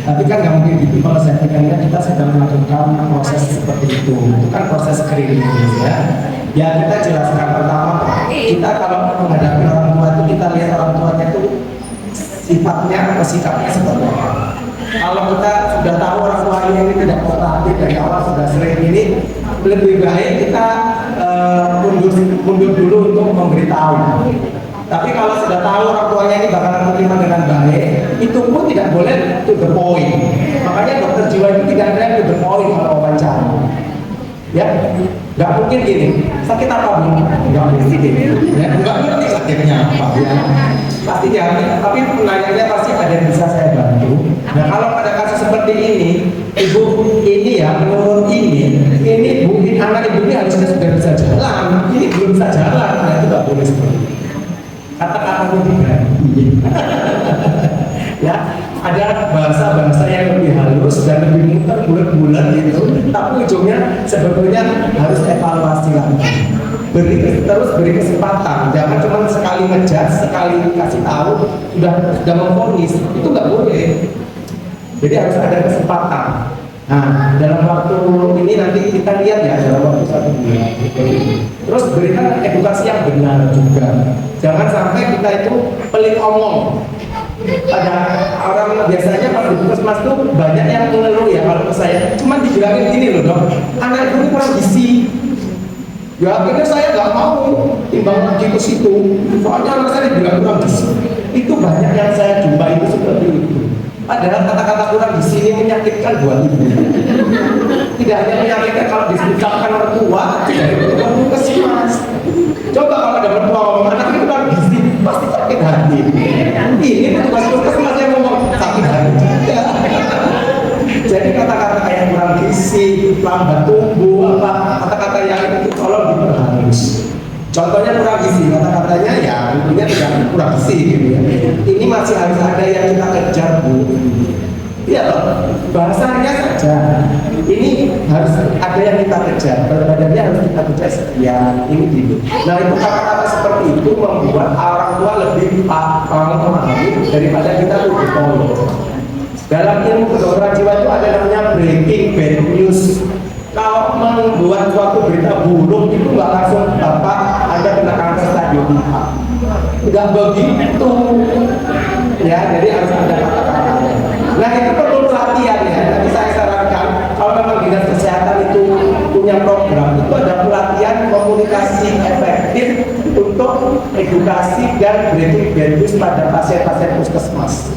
Tapi kan nggak mungkin gitu. Kalau saya pikirnya kita sedang melakukan proses seperti itu kan proses screening ya. Ya kita jelaskan pertama, kita kalau menghadapi orang tua itu kita lihat orang tuanya itu sifatnya atau sikapnya seperti apa. Kalau kita sudah tahu orang tuanya ini tidak kooperatif dari awal sudah sering ini, lebih baik kita mundur dulu untuk memberitahu. Tapi kalau sudah tahu orang tuanya ini bakalan menerima dengan baik, itu pun tidak boleh to the point. Makanya dokter jiwa itu tidak ada yang to the point kalau wawancara. Ya, nggak mungkin gini. Sakit apa bu? Nggak mungkin gini. Ya, nggak ngerti sakitnya apa ya. Pasti ya, tapi penanyanya pasti ada yang bisa saya bantu. Nah kalau pada kasus seperti ini, ibu ini ya menurut ini bu, anak ibu ini harusnya sudah bisa jalan. Ini belum bisa jalan, nah itu nggak boleh seperti itu. Kata-kata itu diganti. Ya, ada bahasa-bahasa yang lebih halus dan lebih muter bulat-bulat gitu, tapi ujungnya sebetulnya harus evaluasi lagi. Terus beri kesempatan, jangan cuma sekali ngejudge, sekali kasih tahu sudah memvonis, itu nggak boleh. Jadi harus ada kesempatan. Nah, dalam waktu ini nanti kita lihat ya dalam waktu 1 bulan. Terus berikan edukasi yang benar juga. Jangan sampai kita itu pelit omong. Pada orang biasanya kalau di puskesmas tuh banyak yang mengeluh ya kalau ke saya. Cuma dibilangin gini loh dok, anak itu kurang gizi. Ya akhirnya saya nggak mau timbang lagi ke situ. Soalnya anak saya dibilang kurang gizi. Itu banyak yang saya jumpa itu seperti itu. Padahal kata-kata kurang gizi ini menyakitkan buat ibu. Tidak hanya menyakitkan kalau diucapkan mertua, tidak diucapkan puskesmas. Coba kalau ada mertua ngomong anak itu kurang gizi, pasti sakit hati. Ini petugas puskesmas yang ngomong sakit hati juga. Jadi kata-kata kayak kurang gizi, lambat tumbuh, kata-kata yang itu tolong diperhalus. Contohnya kurang gizi, kata-katanya ya intinya tidak kurang gizi gitu ya. Ini masih harus ada yang kita kejar bu. Iya loh, bahasanya saja. Ini harus ada yang kita kejar, berat badannya harus kita kejar sekian, ini gitu. Nah itu kata-kata seperti itu membuat orang tua lebih memahami daripada kita lebih tahu. Dalam ilmu kedokteran jiwa itu ada namanya breaking bad news. Kalau membuat suatu berita buruk itu nggak langsung bapak Anda kena kanker stadium 4. Nggak begitu. Ya, jadi harus ada kata-kata. Nah itu perlu pelatihan ya. Nanti saya sarankan kalau memang dinas kesehatan itu punya program itu ada pelatihan komunikasi efektif untuk edukasi dan breaking bad news pada pasien-pasien puskesmas.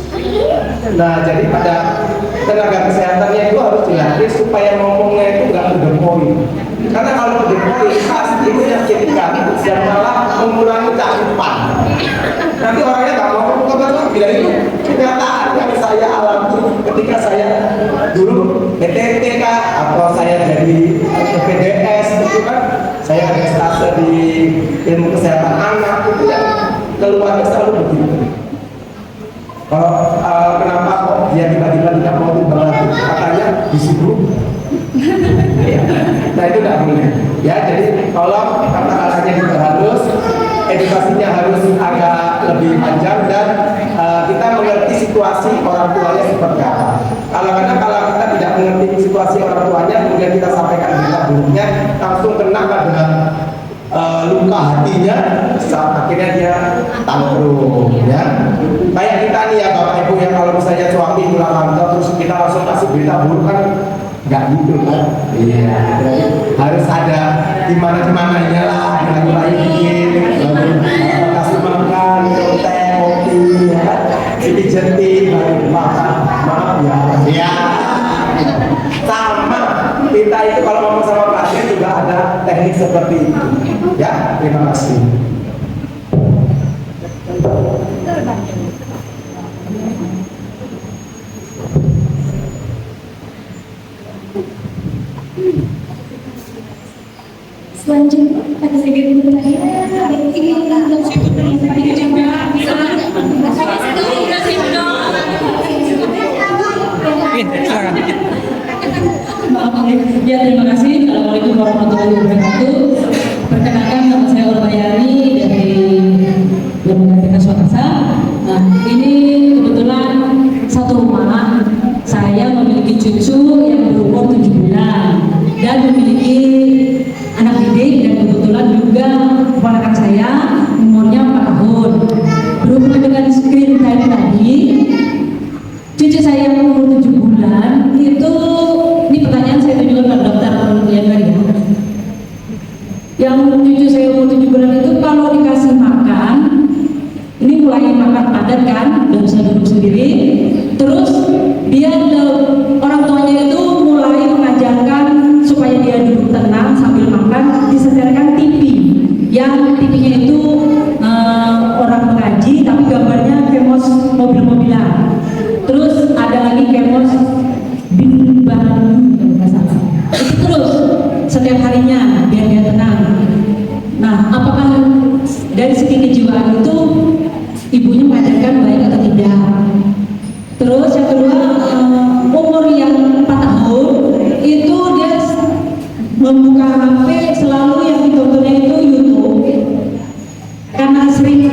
Nah jadi pada tenaga kesehatannya itu harus dilatih supaya ngomongnya itu nggak to the point. Karena kalau to the point pasti menyakitkan dan malah mengurangi cakupan. Nanti orangnya nggak mau kebetulan bila itu kenyataan yang saya alami ketika saya dulu PTT kah atau saya jadi PDS itu kan saya ada stase di ilmu kesehatan anak itu yang keluarnya selalu begitu. Kalau kenapa kok dia tiba-tiba tidak mau timbang lagi? Katanya disibuk. Nah itu tidak boleh. Ya jadi tolong kata-katanya diperhalus, edukasinya harus agak lebih panjang dan kita mengerti situasi orang tuanya seperti apa. Kalau kita tidak mengerti situasi orang tuanya, kemudian kita sampaikan berita buruknya, langsung kena pada luka hatinya, saat akhirnya dia tantrum ya. Kayak kita nih ya bapak ibu yang kalau misalnya suami pulang kantor terus kita langsung kasih berita buruk kan nggak gitu kan. Iya, harus ada gimana-gimananya lah, mulai bikin, kasih makan, teh, kopi ya, jeti-jeti, baru makan, maaf ya. Ya. Sama kita itu kalau ngomong sama pasien juga ada teknik seperti itu. Ya, terima kasih. selanjutnya ada sedikit pertanyaan ingin langsung bertanya juga Silakan. Maaf ya, terima kasih. Assalamualaikum warahmatullahi wabarakatuh. Perkenalkan, nama saya Urmayani dari Lembaga Tingkat Swasta. Nah, ini kebetulan satu rumah saya memiliki cucu yang berumur 7 bulan dan memiliki anak didik, dan kebetulan juga keponakan saya umurnya 4 tahun. Berhubungan dengan screen time tadi, cucu saya yang umur 7 bulan itu, ini pertanyaan saya tujukan ke dokter yang tadi. Yang cucu saya umur 7 bulan itu kalau dikasih makan, ini mulai makan padat kan, udah bisa duduk sendiri, terus dia orang tuanya itu mulai mengajarkan supaya dia duduk tenang sambil makan, disetelkan TV, yang TV-nya itu orang mengaji tapi gambarnya kemos mobil-mobilan. Terus ada lagi kemos bin Bandung, nggak salah. Itu terus setiap harinya biar dia tenang. Nah, apakah dari segi kejiwaan itu ibunya mengajarkan baik atau tidak? Terus yang kedua, umur yang 4 tahun itu dia membuka HP, selalu yang ditontonnya itu YouTube. Karena sering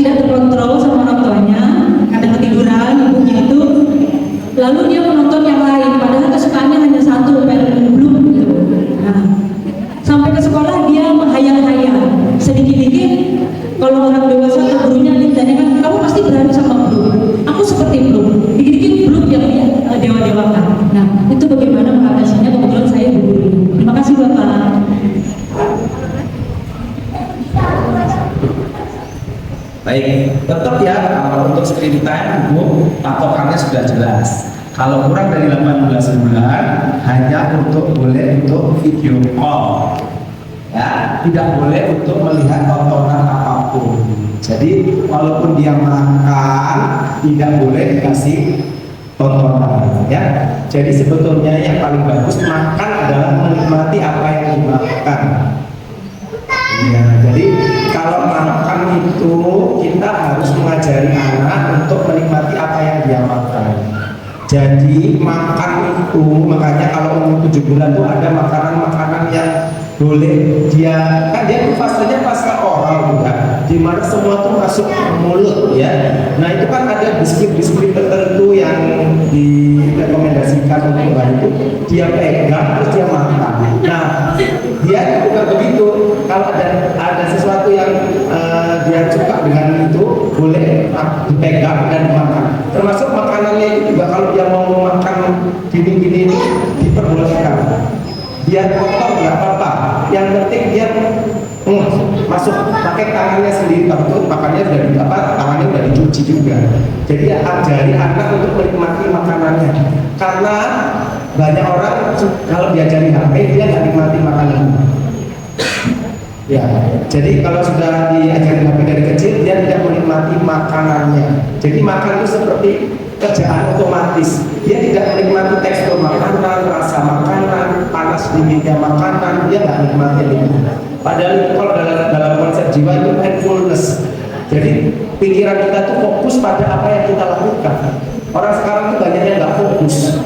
tidak terkontrol sama orang tuanya, kadang ketiduran ibunya itu, lalu dia menonton yang lain, padahal kesukaannya hanya satu, belum gitu. Nah, sampai ke sekolah dia menghayal-hayal sedikit-dikit. Kalau orang dewasa atau gurunya ditanyakan, kamu pasti berani sama belum? Aku seperti belum, dikit-dikit belum yang dia dewa-dewakan. Nah, itu bagaimana mengatasinya? Kebetulan saya guru. Terima kasih Bapak. Baik, tetap ya untuk screen time Bu, patokannya sudah jelas. Kalau kurang dari 18 bulan hanya boleh untuk video call. Ya, tidak boleh untuk melihat tontonan apapun. Jadi walaupun dia makan tidak boleh dikasih tontonan ya. Jadi sebetulnya yang paling bagus makan adalah menikmati apa yang dimakan. Ya, jadi kalau makan itu kita harus mengajari anak untuk menikmati apa yang dia makan. Jadi makan itu, makanya kalau umur 7 bulan tuh ada makanan-makanan yang boleh dia, kan dia fasenya fase oral juga, di mana semua tuh masuk ke mulut ya. Nah itu kan ada biskuit-biskuit tertentu yang direkomendasikan untuk bayi itu dia pegang terus dia makan. Nah dia juga begitu, kalau ada sesuatu yang dia suka dengan itu boleh dipegang dan dimakan. Termasuk makanannya itu juga kalau dia mau makan gini-gini ini diperbolehkan. Dia kotor nggak apa-apa, yang penting dia masuk pakai tangannya sendiri, betul makannya sudah tangannya sudah dicuci juga. Jadi ajari anak untuk menikmati makanannya, karena banyak orang kalau diajari HP dia nggak nikmati makanan. Ya, jadi kalau sudah diajari HP dari kecil dia tidak menikmati makanannya. Jadi makan itu seperti kerjaan otomatis. Dia tidak menikmati tekstur makanan, rasa makanan, panas dinginnya makanan, dia nggak menikmati itu. Padahal itu kalau dalam konsep jiwa itu mindfulness. Jadi pikiran kita tuh fokus pada apa yang kita lakukan. Orang sekarang tuh banyak yang nggak fokus.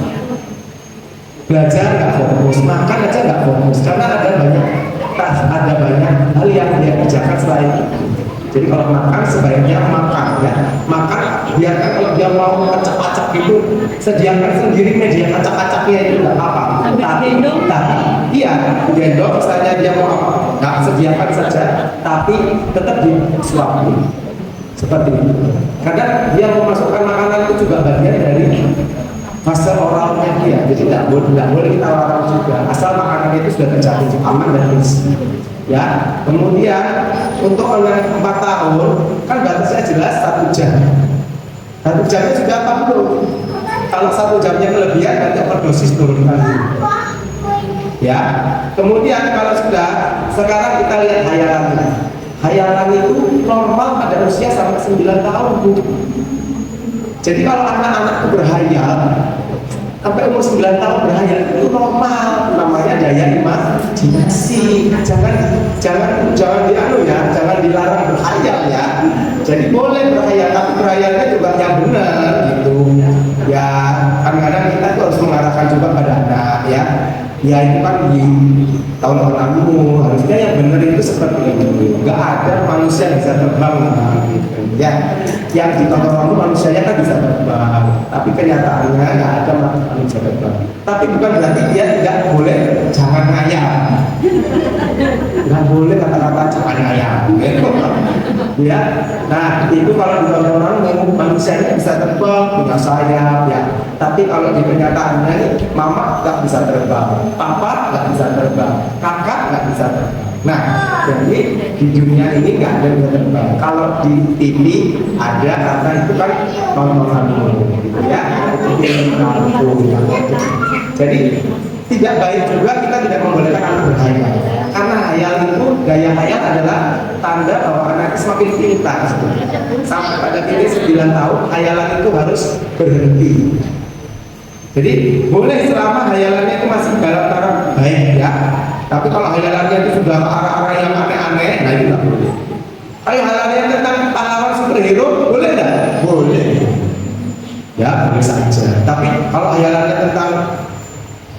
Belajar nggak fokus, makan aja nggak fokus, karena ada banyak hal yang dia kerjakan selain itu. Jadi kalau makan sebaiknya makan ya, makan biarkan kalau dia mau acak-acak itu sediakan sendiri media acak-acaknya itu nggak apa-apa. Tapi iya gendong misalnya dia mau apa, nggak sediakan saja, tapi tetap disuapin seperti itu. Kadang dia memasukkan makanan itu juga bagian dari fase oralnya dia, jadi nggak boleh kita larang juga, asal makanan itu sudah tercapai aman dan bersih. Ya, kemudian untuk anak 4 tahun kan batasnya jelas 1 jam. 1 jamnya sudah 40. Kalau 1 jamnya kelebihan nanti overdosis turun lagi. Ya, kemudian kalau sudah sekarang kita lihat hayalan. Hayalan itu normal pada usia sampai 9 tahun Bu. Jadi kalau anak-anak itu berhayal sampai umur 9 tahun berhayal itu normal, namanya daya imajinasi. Jangan dianu ya, jangan dilarang berhayal ya. Jadi boleh berhayal, tapi berhayalnya juga yang benar gitu. Ya kadang-kadang kita tuh harus mengarahkan juga pada anak ya. Ya itu kan di tahun-tahun lalu harusnya yang benar itu seperti itu. Gak ada manusia yang bisa terbang gitu. Ya, yang di tahun lalu manusianya kan bisa terbang, tapi kenyataannya nggak ada manusia bisa terbang. Tapi bukan berarti dia tidak boleh jangan ngayal. Nggak boleh kata-kata jangan ngayal. Gitu. Ya, nah itu kalau di tahun lalu manusianya bisa terbang, punya sayap ya. Tapi kalau di kenyataannya mama nggak bisa terbang, papa nggak bisa terbang, kakak nggak bisa terbang. Nah, jadi di dunia ini nggak ada yang bisa terbang. Kalau di TV ada, karena itu kan tontonan gitu ya. Jadi tidak baik juga kita tidak membolehkan anak berhayal. Karena hayal itu, gaya hayal adalah tanda bahwa anak semakin pintar. Sampai pada titik 9 tahun, hayalan itu harus berhenti. Jadi boleh selama hayalannya itu masih dalam taraf baik ya. Tapi kalau hayalannya itu sudah ke arah-arah yang aneh-aneh, nah itu nggak boleh. Kalau hayalannya tentang pahlawan superhero, boleh nggak? Boleh. Ya boleh saja. Tapi kalau hayalannya tentang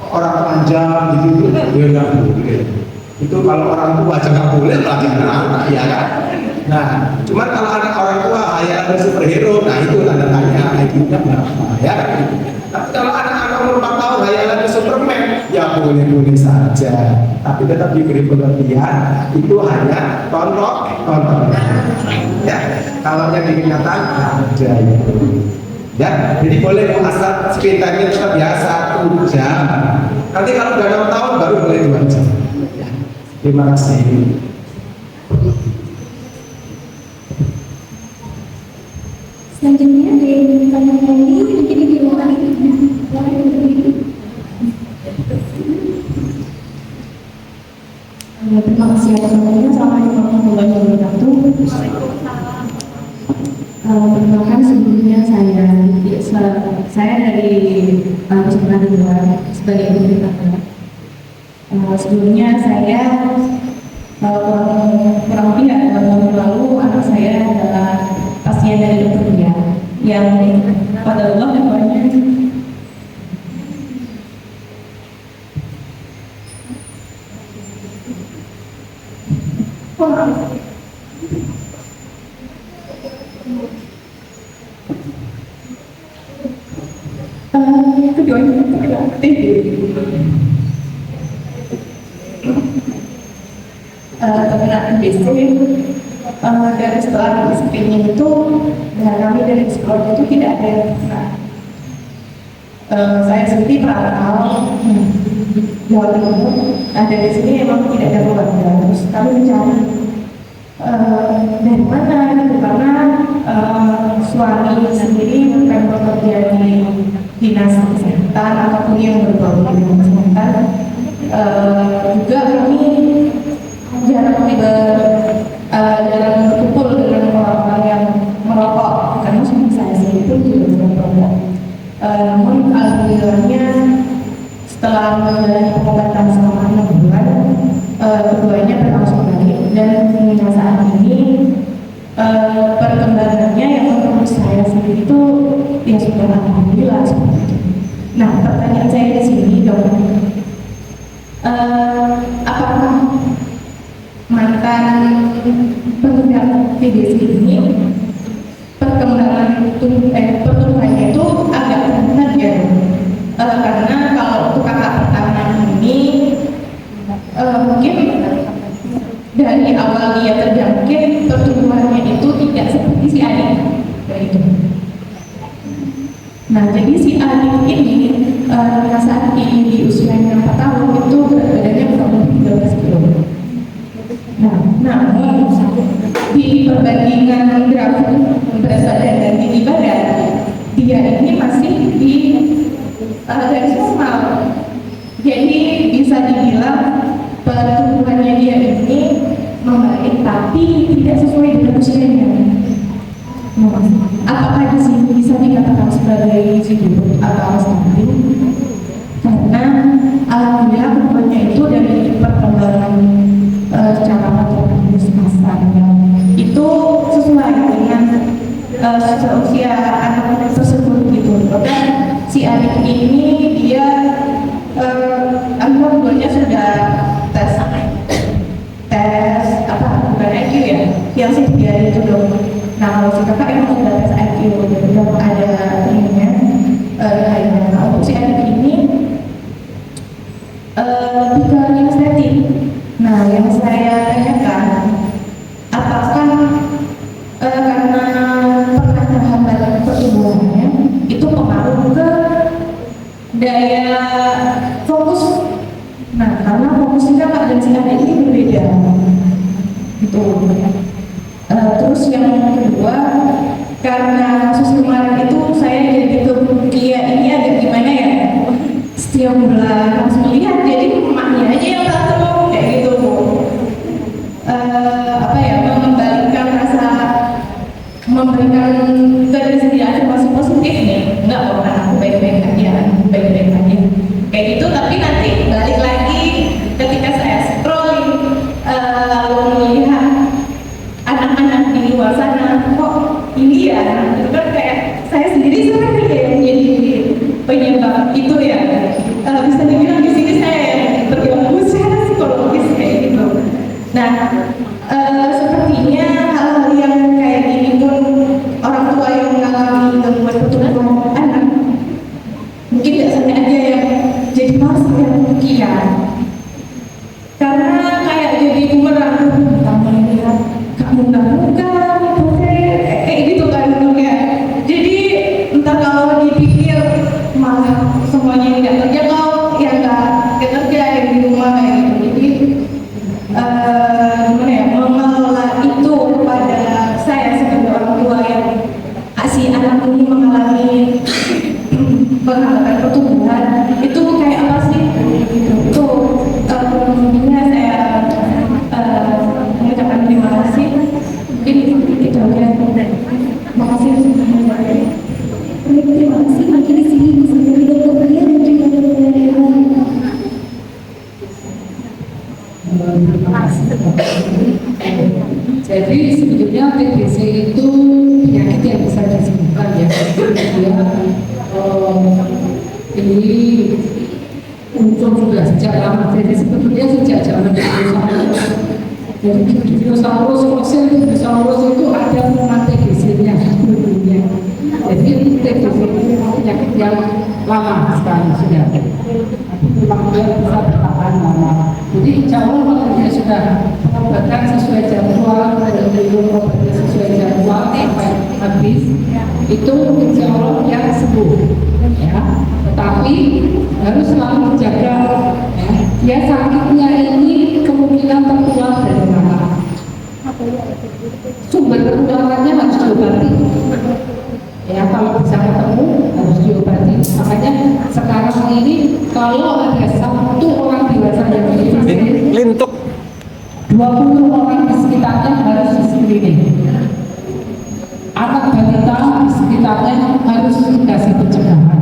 orang panjang gitu, ya nggak boleh. Itu kalau orang tua aja nggak boleh, apalagi anak, ya kan? Nah, cuman kalau anak orang tua hayalan superhero, nah itu tanda tanya, IQ-nya berapa, ya kan? Tapi kalau anak-anak umur 4 tahun hayalannya Superman, ya boleh-boleh saja. Tapi tetap diberi pengertian, itu hanya tonton. Ya, kalau yang dikenyataan ada itu. Ya, jadi boleh asal screen time-nya tetap biasa 1 jam. Nanti kalau udah 6 tahun baru boleh 2 jam. Ya. Terima kasih. Selanjutnya dari teman ini jadi di rumah ini. Terima kasih atas waktunya. Assalamualaikum warahmatullahi wabarakatuh. Perkenalkan sebelumnya saya dari Pusat Luar sebagai ibu tangga. Sebelumnya saya kurang lebih 2 tahun lalu anak saya adalah pasien dari dokter dia yang pada Allah namanya keduanya terkena TB. Terkena TBC dan setelah screening itu kami dari psikolog itu tidak ada yang kena. Saya sendiri perantau Jawa Timur, dari sini memang tidak ada keluarga. Terus kami mencari dari mana, karena suami sendiri bukan bekerja di dinas kesehatan ataupun yang berbau dengan kesehatan. Juga kami jarang berkumpul dengan orang-orang yang merokok, karena suami saya sendiri pun juga merokok. Namun alhamdulillahnya setelah menjalani pengobatan selama 6 bulan, keduanya berlangsung baik, dan hingga saat ini perkembangannya yang menurut saya sendiri itu ya sudah alhamdulillah seperti itu. Nah, pertanyaan saya di sini, dok, apakah mantan pengidap TBC ini pertumbuhannya itu agak lambat ya, karena kalau untuk kakak pertama ini mungkin dari awal dia terjangkit pertumbuhannya itu tidak seperti si adik itu. Nah, jadi si adik ini saat ini di usianya 4 tahun itu berat badannya kurang lebih 13 kilo. Nah, namun di perbandingan grafik berat badan dan tinggi badan, dia ini masih di garis normal. Jadi bisa dibilang pertumbuhannya dia ini membaik, tapi tidak sesuai dengan usianya. Apakah di sini bisa dikatakan sebagai video atau stunting? Karena alhamdulillah kedepannya itu dari perkembangan cara metabolis kasarnya itu sesuai dengan usia anak-anak tersebut gitu. Dan si adik ini dia alhamdulillah sudah tes apa bukan IQ ya, yang sih dia itu dong. Nah kalau si kakak emang sudah tes IQ gitu, ada ininya lainnya. Nah untuk si adik ini lebih ke kinestetik. Nah yang saya tanyakan, apakah karena pernah terhambat pertumbuhannya itu pengaruh ke daya fokus? Nah karena fokus si kakak dan si adik ini berbeda gitu. Terus yang kedua, karena kasus kemarin itu saya jadi dia ini agak gimana ya, setiap bulan harus melihat, jadi emaknya aja yang tahu kayak gitu. Apa ya, mengembalikan rasa, memberikan dari segi afirmasi positif nih, enggak kok aku baik-baik aja kayak gitu. Tapi nanti balik lagi ketika saya scrolling lalu melihat anak-anak di luar sana, kok ini ya, itu kan kayak saya sendiri sebenarnya kayak menjadi penyebab itu ya. Bisa dibilang di sini saya terganggu secara psikologis kayak gitu. Nah, sepertinya hal-hal yang kayak gini pun orang tua yang mengalami gangguan pertumbuhan anak mungkin tidak sengaja yang jadi malas berpikiran, karena kayak jadi bumerang, tambah melihat kamu kayak gitu kan ya. Jadi entah kalau dipikir malah semuanya tidak terjangkau, ya nggak kerja yang di rumah kayak gitu. Jadi gimana ya, mengelola itu kepada saya sebagai orang tua yang si anak ini mengalami penghambatan pertumbuhan itu kayak apa sih gitu. Intinya saya mengucapkan terima kasih. Ini itu aja. Makasih. Terima kasih. Mungkin di sini bisa dari dokter Ria dan juga dokter Evan. Jadi sebetulnya TBC itu penyakit yang bisa disembuhkan ya. Ini muncul sudah sejak lama. Jadi sebetulnya sejak zaman dinosaurus. Jadi dinosaurus fosil dinosaurus itu ada format TBC-nya sebetulnya. Jadi TBC itu penyakit yang lama sekali sudah. Memang dia bisa bertahan lama. Jadi insya Allah kalau dia sudah pengobatan sesuai jadwal, minum obatnya sesuai jadwal sampai habis, itu insya Allah dia sembuh. Ya, tetapi harus selalu menjaga ya, dia sakitnya ini kemungkinan tertular dari mana. Sumber penularannya harus diobati. Ya, kalau bisa ketemu harus diobati. Makanya sekarang ini kalau ada satu orang dewasa yang divaksin, Lintuk 20 orang di sekitarnya harus di-screening. Anak balita di sekitarnya harus dikasih pencegahan.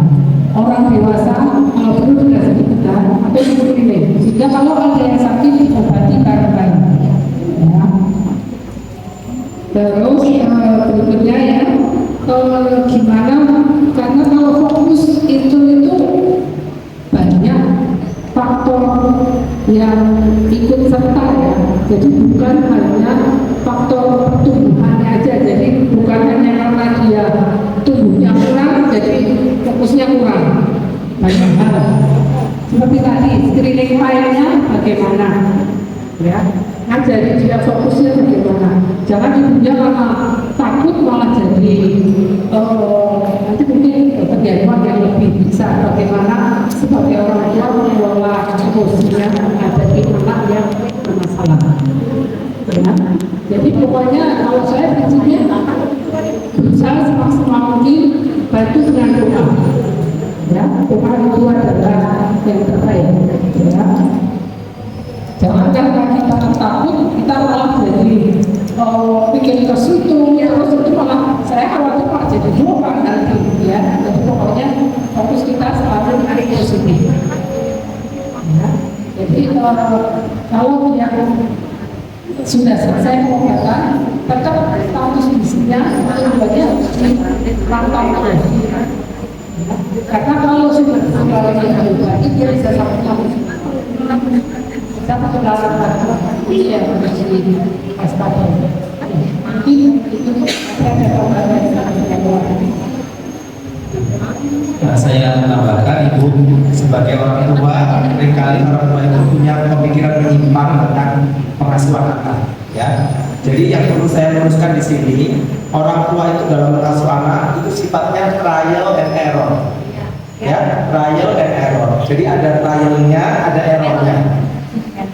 Orang dewasa kalau perlu dikasih pencegahan atau di-screening. Sehingga kalau ada yang sakit diobati bareng-bareng. Ya. Terus berikutnya ya, gimana? Karena kalau fokus itu banyak faktor yang ikut serta ya. Jadi bukan hanya faktor pertumbuhannya aja. Jadi bukan hanya karena dia tumbuhnya kurang, jadi fokusnya kurang. Banyak hal. Seperti tadi screening file-nya bagaimana, ya. Ngajari dia fokusnya bagaimana. Jangan ibunya karena takut malah jadi nanti mungkin kegiatan yang lebih bisa bagaimana sebagai orang tua mengelola emosinya menghadapi anak yang bermasalah. Ya. Jadi pokoknya kalau saya prinsipnya berusaha semaksimal mungkin bantu dengan doa. Ya, doa itu adalah yang terbaik. Ya. Jangan karena kita takut kita malah jadi bikin ke situ terus itu malah saya kalau yang sudah selesai pengobatan, tetap status gizinya keduanya harus dipantau terus. Karena kalau sudah diobati, dia bisa sampai bisa ketularan lagi ya harus diwaspadai. Nanti itu ada pengobatan yang Nah, saya menambahkan Ibu sebagai orang tua, seringkali orang tua itu punya pemikiran menyimpang tentang pengasuhan anak, ya. Jadi yang perlu saya luruskan di sini, orang tua itu dalam mengasuh anak itu sifatnya trial and error, ya, trial and error. Jadi ada trialnya, ada errornya.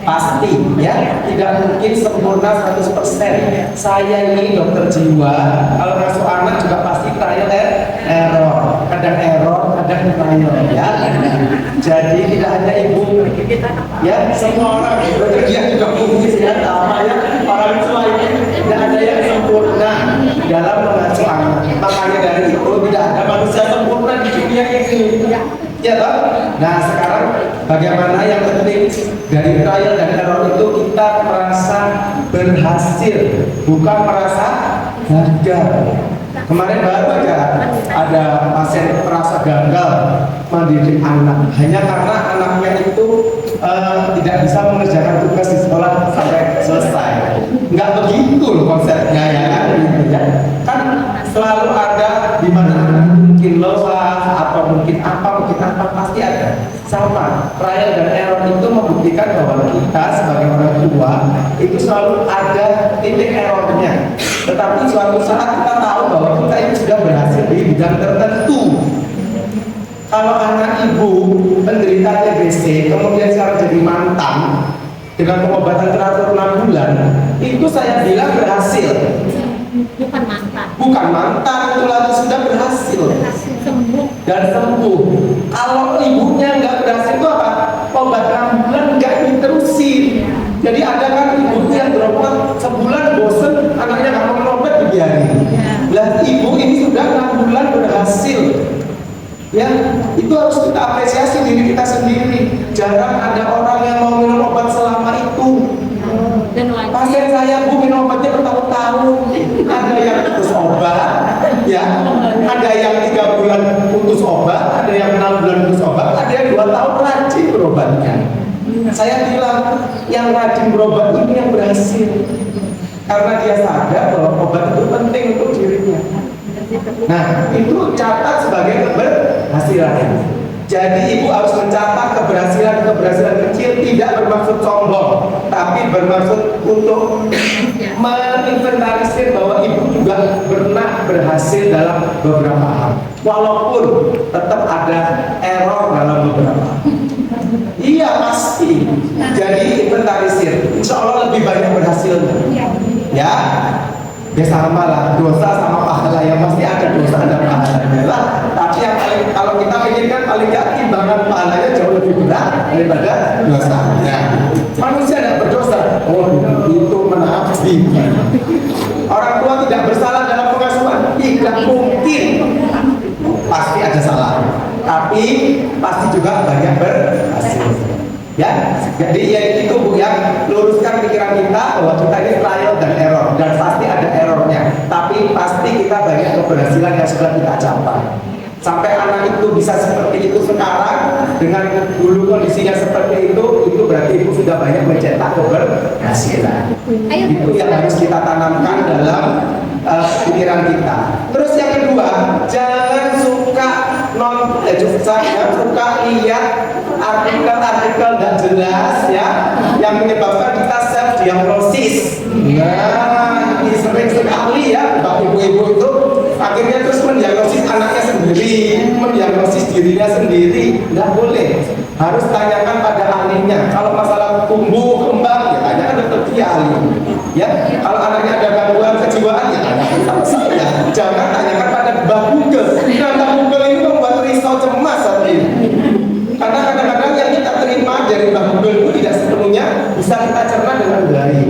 Pasti, ya, tidak mungkin sempurna 100%. Saya ini dokter jiwa, kalau ngasuh anak juga pasti trial and error, kadang error, kadang trial, ya. Jadi tidak hanya ibu, ya, semua orang bekerja juga mungkin ya, sama ya, orang tua ini tidak ada yang sempurna dalam mengasuh anak. Makanya dari itu tidak ada manusia sempurna di dunia ini. Ya toh? Nah sekarang bagaimana yang penting dari trial dan error itu kita merasa berhasil, bukan merasa gagal. Kemarin baru aja ada pasien merasa gagal mendidik anak hanya karena anaknya itu tidak bisa mengerjakan tugas di sekolah sampai selesai. Nggak begitu loh konsepnya ya kan? Kan selalu ada di mana mungkin lelah atau mungkin apa pasti ada. Sama trial dan error itu membuktikan bahwa kita sebagai orang tua itu selalu ada titik errornya. Tetapi suatu saat kita tahu bahwa kita itu sudah berhasil di bidang tertentu. Kalau anak ibu penderita TBC kemudian sekarang jadi mantan dengan pengobatan teratur 6 bulan, itu saya bilang berhasil. Bukan mantan. Bukan mantan, itu lagi sudah berhasil Sembuh. dan sembuh. Kalau ibunya nggak berhasil itu apa? Obat 6 bulan nggak diterusin. Jadi ada kan ibu yang berobat sebulan bosen, anaknya nggak mau minum obat dibiarin. Lah ibu ini sudah 6 bulan berhasil. Ya, itu harus kita apresiasi diri kita sendiri. Jarang ada orang yang mau minum obat selama itu. Dan wajib. Pasien saya Bu minum obatnya bertahun-tahun. Ada yang putus obat, ya. Ada yang 3 bulan putus obat, ada yang 6 bulan putus obat, ada yang 2 tahun rajin berobatnya. Saya bilang yang rajin berobat ini yang berhasil karena dia sadar bahwa obat itu penting untuk dirinya. Nah, itu catat sebagai keberhasilan. Jadi ibu harus mencatat keberhasilan kecil, tidak bermaksud sombong, tapi bermaksud untuk menginventarisir bahwa ibu juga pernah berhasil dalam beberapa hal, walaupun tetap ada error dalam beberapa hal. Iya pasti. Jadi inventarisir, insya Allah lebih banyak berhasilnya. Ya. Ya sama lah, dosa sama pahala, yang pasti ada dosa ada pahalanya lah. Tapi yang paling, kalau kita pikirkan paling gak timbangan pahalanya jauh lebih berat daripada dosanya. Manusia tidak berdosa, oh itu menafsir. Orang tua tidak bersalah dalam pengasuhan, tidak mungkin. Pasti ada salah, tapi pasti juga banyak berhasil. Ya, jadi ya itu Bu yang luruskan pikiran kita bahwa kita ini trial dan error, dan pasti ada errornya, tapi pasti kita banyak keberhasilan yang sudah kita capai. Sampai anak itu bisa seperti itu sekarang dengan dulu kondisinya seperti itu berarti ibu sudah banyak mencetak keberhasilan. Itu yang harus kita tanamkan dalam pikiran kita. Terus yang kedua, jangan suka suka lihat artikel-artikel tidak jelas ya yang menyebabkan kita self diagnosis. Nah, ini sering sekali ya bagi ibu-ibu itu akhirnya terus mendiagnosis anaknya sendiri, mendiagnosis dirinya sendiri. Tidak boleh, harus tanyakan pada ahlinya. Kalau masalah tumbuh kembang ya tanyakan dokter dia ahli. Ya, kalau anaknya ada gangguan kejiwaan ya tanyakan sama saya. Jangan tanyakan pada Mbak Google. Karena Google ini membuat risau cemas saat ini. Karena kadang-kadang yang kita terima dari Mbak Google itu tidak sepenuhnya bisa kita cerna dengan baik.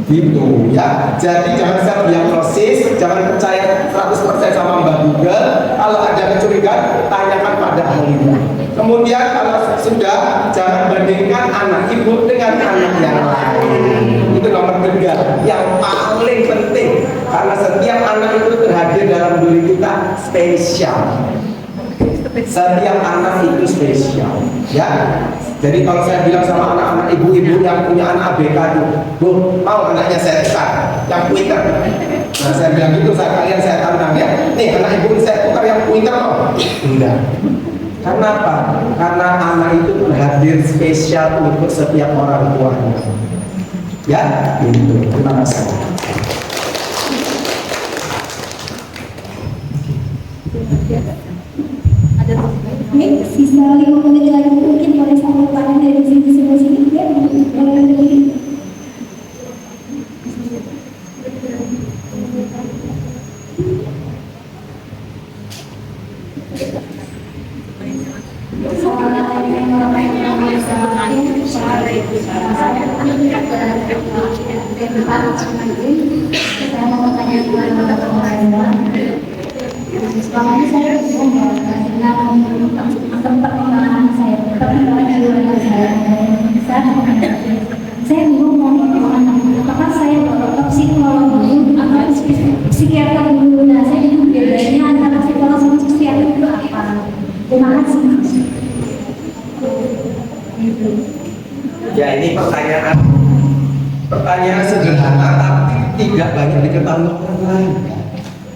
Gitu ya. Jadi jangan self diagnosis, jangan percaya 100% sama Mbak Google. Kalau ada kecurigaan, tanyakan pada ahlinya. Kemudian kalau sudah, jangan bandingkan anak ibu dengan anak yang lain. Itu nomor 3 yang paling penting, karena setiap anak itu terhadir dalam diri kita spesial. Setiap anak itu spesial, ya. Jadi kalau saya bilang sama anak-anak ibu-ibu yang punya anak ABK itu, Bu, mau anaknya saya tukar, yang pintar. Nah saya bilang gitu, kalian saya tantang ya. Nih anak ibu saya tukar yang pintar mau? Enggak. Karena apa? Karena anak itu terhadir spesial untuk setiap orang tuanya. Ya, gitu. Terima kasih. Baik, sisa 5 menit lagi mungkin boleh saya tanya dari sini sebelah sini ya, boleh dari saya mau tanya kepada selama ini saya tempat pengalaman saya, perkembangan keluarga saya bingung mau apakah saya dokter psikolog dulu atau psikiater dulu. Nah, saya bingung bedanya antara psikolog sama psikiater itu apa. Terima kasih. Ya ini pertanyaan sederhana tapi tidak banyak diketahui orang lain.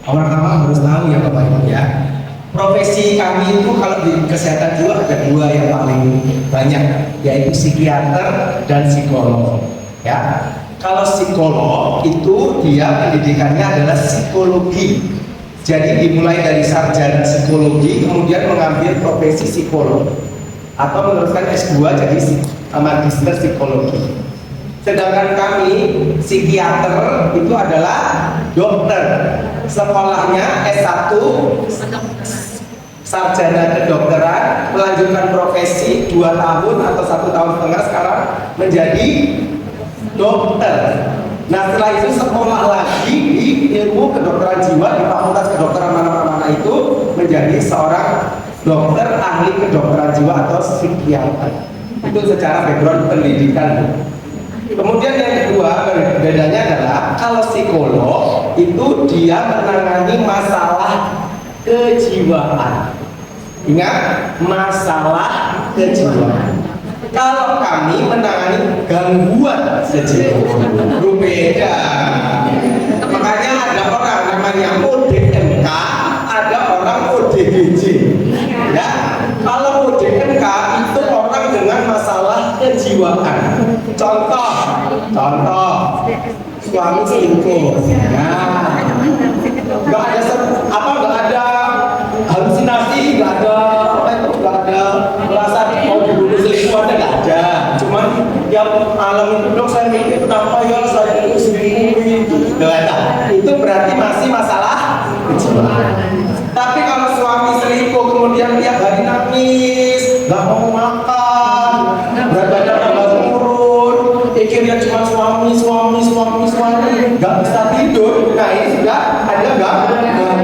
Orang awam harus tahu ya Bapak Ibu ya. Profesi kami itu kalau di kesehatan jiwa ada 2 yang paling banyak, yaitu psikiater dan psikolog. Ya, kalau psikolog itu dia pendidikannya adalah psikologi. Jadi dimulai dari sarjana psikologi, kemudian mengambil profesi psikolog atau meneruskan S2 jadi magister psikologi. Sedangkan kami psikiater itu adalah dokter. Sekolahnya S1 sarjana kedokteran, melanjutkan profesi 2 tahun atau 1,5 tahun sekarang menjadi dokter. Nah setelah itu sekolah lagi di ilmu kedokteran jiwa di fakultas kedokteran mana-mana itu menjadi seorang dokter ahli kedokteran jiwa atau psikiater. Itu secara background pendidikan. Kemudian yang kedua bedanya adalah kalau psikolog itu dia menangani masalah kejiwaan. Ingat, masalah kejiwaan. Kalau kami menangani gangguan kejiwaan, berbeda. Makanya ada orang namanya ODMK, ada orang ODGJ. Ya, kalau ODMK itu orang dengan masalah kejiwaan. Contoh, suami selingkuh. Nah, nggak ada halusinasi, nggak ada merasa mau dibunuh selingkuh, nggak ada. Cuman tiap malam itu dong saya mikir kenapa ya saya itu selingkuh. Nah, itu berarti masih masalah kejiwaan. Tapi kalau suami selingkuh kemudian tiap hari nangis, nggak mau makan, berat badan tambah turun, pikirnya cuma suami, nggak bisa tidur. Nah ini sudah ada gangguan.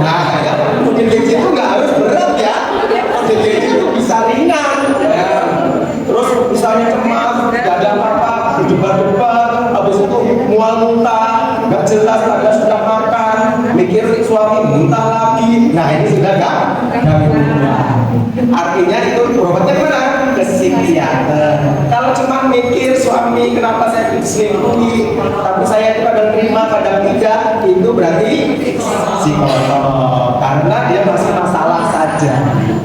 Nah ya, ODGJ itu nggak harus berat ya, ODGJ itu bisa ringan. Ya. Terus misalnya cemas, nggak ada apa-apa, berdebar-debar, habis itu mual-muntah, nggak jelas pada sudah makan, mikir suami muntah lagi. Nah ini sudah gangguan. Artinya itu berobatnya mana? Ke psikiater. Kalau cuma mikir suami kenapa saya diselingkuhi, tapi saya itu kadang terima kadang tidak, itu berarti psikolog. Karena dia masih masalah saja.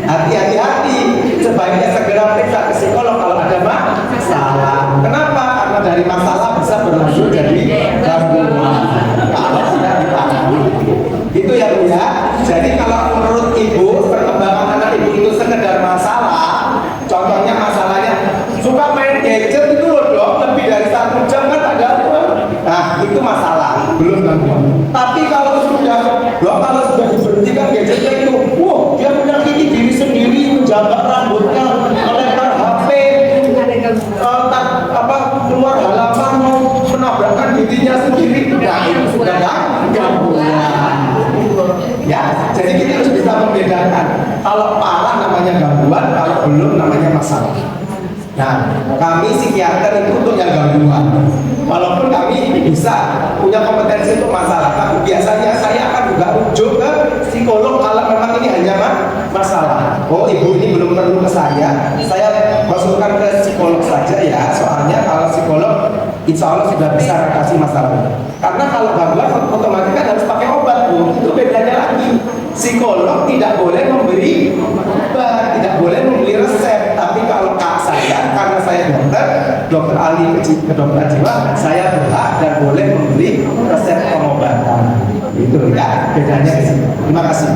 Hati-hati, sebaiknya segera periksa ke psikolog kalau ada masalah. Kenapa? Karena dari masalah bisa berlanjut jadi gangguan. Kalau sudah ditangani. Itu ya Bu ya. Jadi kalau menurut Ibu perkembangan anak Ibu itu sekedar masalah, contohnya masalahnya suka main gadget itu loh dok, lebih dari 1 jam kan ada apa? Nah itu masalah, belum gangguan. Tapi kalau sudah diberhentikan gadgetnya itu, dia menyakiti diri sendiri, menjaga rambutnya, Kami psikiater itu untuk yang gangguan. Walaupun kami bisa punya kompetensi untuk masalah, tapi biasanya saya akan juga rujuk ke psikolog kalau memang ini hanya masalah. Oh, ibu ini belum perlu ke saya masukkan ke psikolog saja ya. Soalnya kalau psikolog insya Allah sudah bisa kasih masalah. Karena kalau gangguan otomatis kan harus pakai obat, Bu. Itu bedanya lagi. Psikolog tidak boleh memberi obat, tidak boleh memberi resep. Tapi kalau saya, karena saya dokter ahli kedokteran jiwa, saya berhak dan boleh memberi resep pengobatan. Itu ya bedanya di sini. Terima kasih.